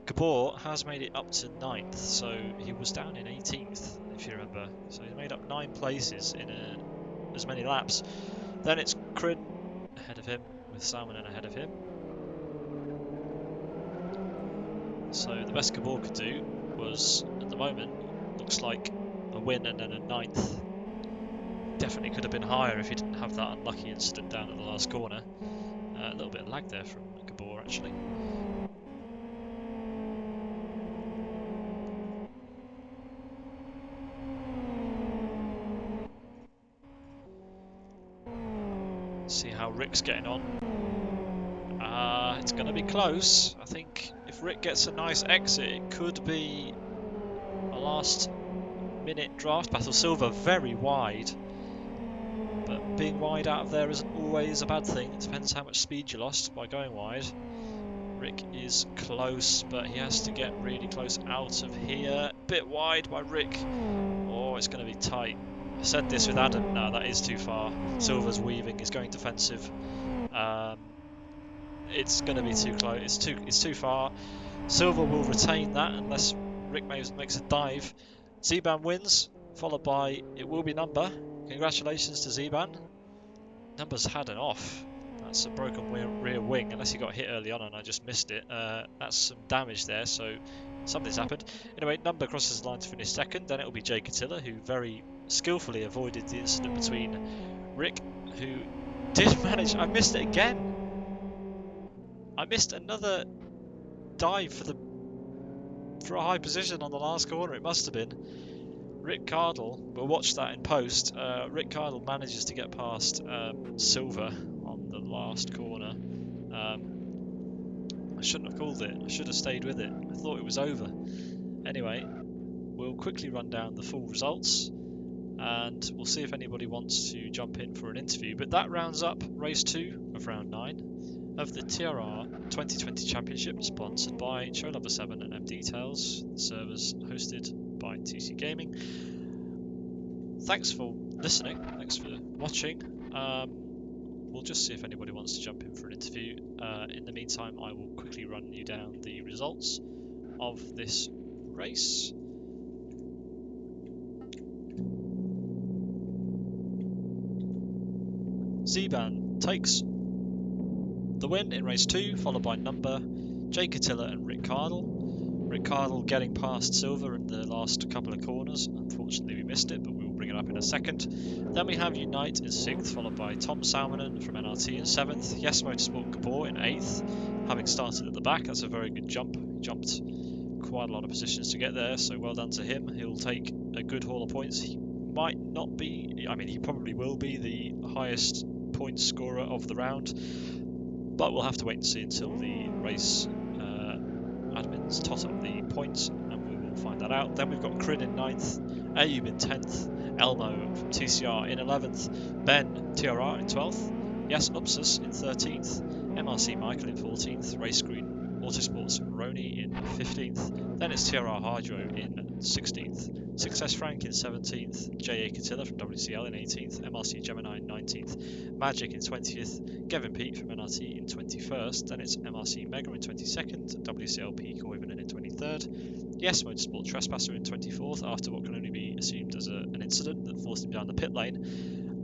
Gabor has made it up to 9th, so he was down in 18th, if you remember. So he made up 9 places in as many laps. Then it's Crid ahead of him, with Salmon ahead of him. So the best Gabor could do was, at the moment, looks like a win and then a 9th. Definitely could have been higher if he didn't have that unlucky incident down at the last corner. A little bit of lag there from Gabor, actually. See how Rick's getting on. It's going to be close. I think if Rick gets a nice exit, it could be a last minute draft battle. Silver very wide, but being wide out of there isn't always a bad thing. It depends how much speed you lost by going wide. Rick is close, but he has to get really close out of here. Bit wide by Rick. Oh, it's going to be tight. I said this with Adam. No, that is too far. Silver's weaving. He's going defensive. It's going to be too close. It's too far. Silver will retain that unless Rick makes a dive. Zeban wins, followed by it will be Number. Congratulations to Zeban. Number's had an off. That's a broken rear wing, unless he got hit early on and I just missed it. That's some damage there, so something's happened. Anyway, Number crosses the line to finish 2nd. Then it will be Jay Catilla, who very skillfully avoided the incident between Rick, who did manage. I missed it again. I missed another dive for a high position on the last corner. It must have been Rick Cardle. We'll watch that in post. Rick Cardle manages to get past Silver on the last corner. I shouldn't have called it. I should have stayed with it. I thought it was over. Anyway, we'll quickly run down the full results and we'll see if anybody wants to jump in for an interview. But that rounds up race 2 of round 9 of the TRR 2020 Championship, sponsored by Cholover7 and MDetails. The servers hosted by TC Gaming. Thanks for listening. Thanks for watching. We'll just see if anybody wants to jump in for an interview. In the meantime, I will quickly run you down the results of this race. Zeban takes the win in race 2, followed by Number, Jay Catilla and Rick Cardle. Rick Cardle getting past Silver in the last couple of corners. Unfortunately we missed it, but we will bring it up in a second. Then we have Unite in 6th, followed by Tom Salmonen from NRT in 7th. Yes Motorsport Gabor in 8th, having started at the back. That's a very good jump. He jumped quite a lot of positions to get there, so well done to him. He'll take a good haul of points. He might not be, I mean he probably will be the highest point scorer of the round. But we'll have to wait and see until the race admins tot up the points, and we will find that out. Then we've got Crin in 9th, Ayub in 10th, Elmo from TCR in 11th, Ben TRR in 12th, Yes Upsus in 13th, MRC Michael in 14th, Race Green Autosports Roni in 15th, then it's TRR Hydro in 16th, Success Frank in 17th, JA Catilla from WCL in 18th, MRC Gemini in 19th, Magic in 20th, Gavin Pete from NRT in 21st, then it's MRC Mega in 22nd, WCLP Koivunen in 23rd, Yes Motorsport Trespasser in 24th after what can only be assumed as an incident that forced him down the pit lane.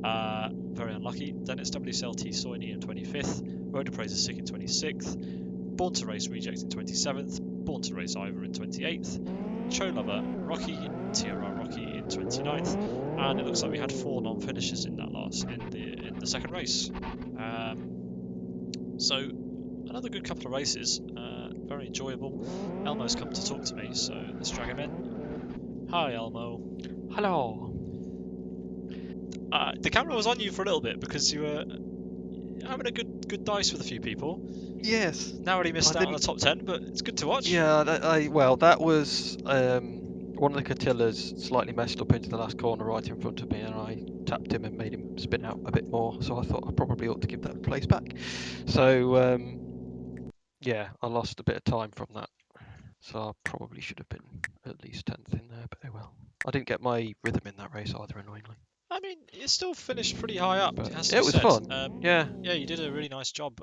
Very unlucky. Then it's WCLT Soini in 25th, Road Appraiser Sick in 26th, Born to Race Reject in 27th, Born to Race Ivor in 28th, Cho Lover Rocky, TRR Rocky in 29th, and it looks like we had 4 non-finishers in the second race. So another good couple of races, very enjoyable. Elmo's come to talk to me, so let's drag him in. Hi Elmo. Hello. The camera was on you for a little bit because you were having a good dice with a few people. Yes. Narrowly missed out on the top 10, but it's good to watch. Yeah, that was one of the Catillas slightly messed up into the last corner right in front of me, and I tapped him and made him spin out a bit more. So I thought I probably ought to give that place back. So yeah, I lost a bit of time from that. So I probably should have been at least 10th in there, but oh well. I didn't get my rhythm in that race either, annoyingly. I mean, you still finished pretty high up, But has to it be was said. fun. Yeah. Yeah, you did a really nice job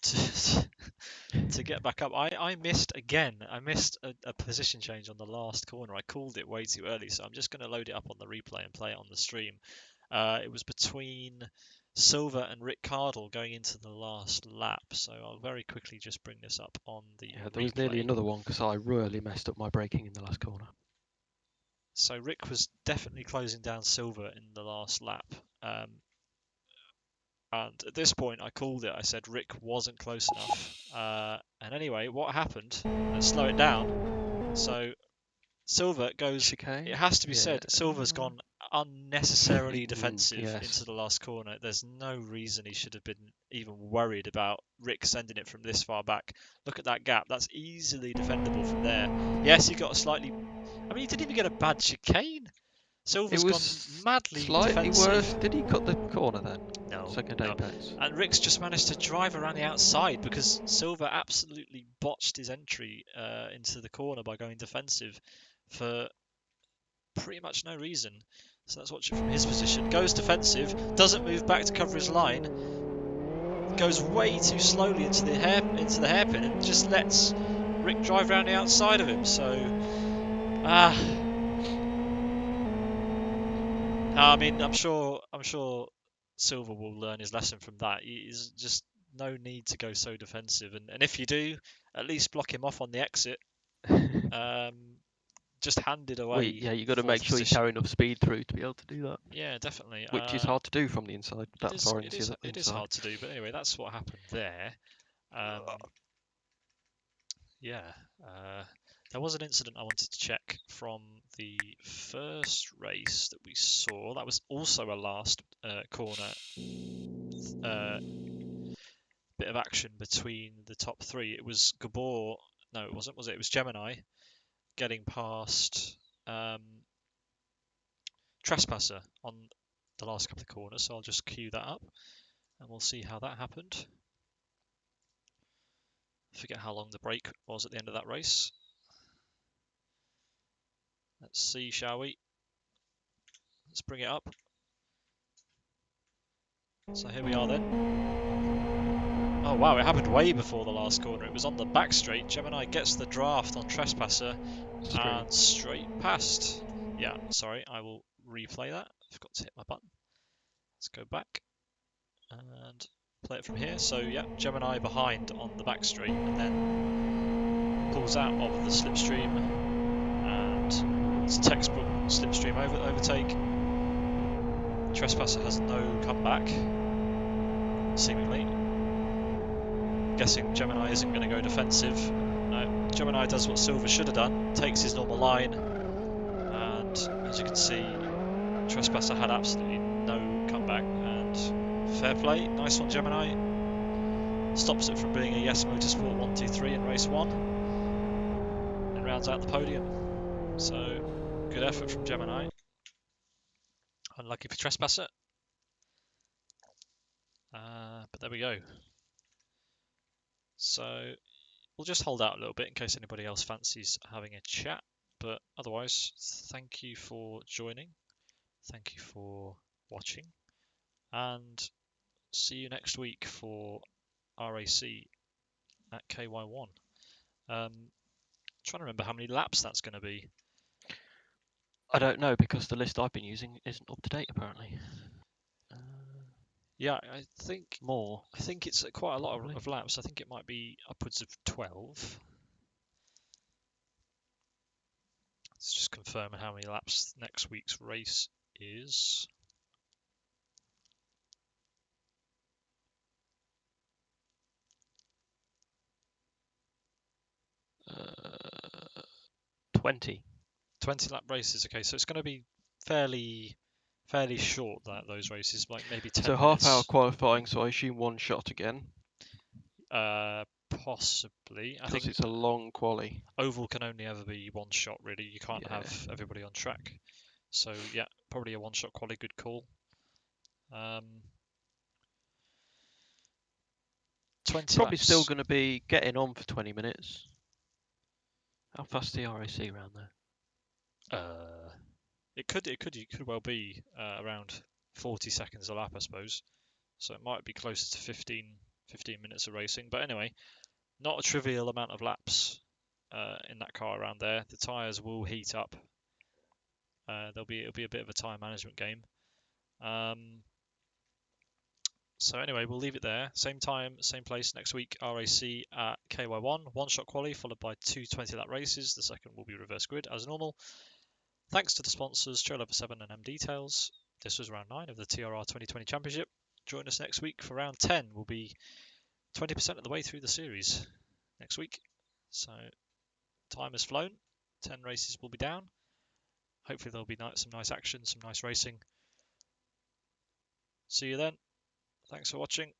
to get back up. I missed again. I missed a position change on the last corner. I called it way too early, so I'm just going to load it up on the replay and play it on the stream. It was between Silver and Rick Cardle going into the last lap, so I'll very quickly just bring this up on the Yeah, there replay. was nearly another one because I really messed up my braking in the last corner. So Rick was definitely closing down Silver in the last lap. And at this point, I called it. I said Rick wasn't close enough. And anyway, what happened? Let's slow it down. So Silver goes. Chicane? It has to be Yeah. said, Silver's gone unnecessarily defensive Yes. into the last corner. There's no reason he should have been even worried about Rick sending it from this far back. Look at that gap. That's easily defendable from there. Yes, he got a slightly. I mean, he didn't even get a bad chicane. Silver's It was gone madly slightly defensive. worse. Did he cut the corner then? No. Second no. apex. And Rick's just managed to drive around the outside because Silver absolutely botched his entry into the corner by going defensive for pretty much no reason. So let's watch it from his position. Goes defensive, doesn't move back to cover his line, goes way too slowly into the hairpin and just lets Rick drive around the outside of him. So, I mean, I'm sure Silver will learn his lesson from that. He's just no need to go so defensive, and if you do, at least block him off on the exit. Just hand it away. Well, yeah, you got to make sure you position. carry enough speed through to be able to do that. Yeah, definitely. Which is hard to do from the inside. It is hard to do, but anyway, that's what happened there. Yeah, there was an incident I wanted to check from the first race that we saw. That was also a last corner bit of action between the top 3. It was Gabor. No, it wasn't. Was it? It was Gemini getting past Trespasser on the last couple of corners. So I'll just queue that up and we'll see how that happened. I forget how long the break was at the end of that race. Let's see, shall we? Let's bring it up. So here we are then. Oh wow, it happened way before the last corner. It was on the back straight. Gemini gets the draft on Trespasser and straight past. Yeah, sorry, I will replay that. I forgot to hit my button. Let's go back and play it from here. So yeah, Gemini behind on the back straight and then pulls out of the slipstream, and it's a textbook slipstream overtake. Trespasser has no comeback, seemingly. Guessing Gemini isn't going to go defensive. No, Gemini does what Silver should have done, takes his normal line, and as you can see, Trespasser had absolutely no comeback, and fair play, nice one Gemini. stops it from being a Yes Motorsport 1, 2, 3 in race 1, and rounds out the podium. So, good effort from Gemini. Unlucky for Trespasser. But there we go. So, we'll just hold out a little bit in case anybody else fancies having a chat. But otherwise, thank you for joining. Thank you for watching. And see you next week for RAC at KY1. Trying to remember how many laps that's going to be. I don't know because the list I've been using isn't up to date apparently. Yeah, I think More. it's quite a lot Probably. of laps. I think it might be upwards of 12. Let's just confirm how many laps next week's race is. Uh, 20. 20 lap races. Okay, so it's going to be fairly short, those races, like maybe 10 So minutes. half hour qualifying, so I assume one shot again. Possibly. I Because think it's a long quali. oval can only ever be one shot, really. You can't Yeah. have everybody on track. So yeah, probably a one shot quali. Good call. 20 Probably laps. still going to be getting on for 20 minutes. How fast the RAC around there? It could well be around 40 seconds a lap, I suppose. So it might be closer to 15 minutes of racing. But anyway, not a trivial amount of laps in that car around there. The tyres will heat up. It'll be a bit of a time management game. So anyway, we'll leave it there. Same time, same place next week. RAC at KY1, one shot quali followed by two 20-lap races. The second will be reverse grid as normal. Thanks to the sponsors, Trail7 and M Details. This was round 9 of the TRR 2020 Championship. Join us next week for round 10. We'll be 20% of the way through the series next week. So time has flown. 10 races will be down. Hopefully there'll be some nice action, some nice racing. See you then. Thanks for watching.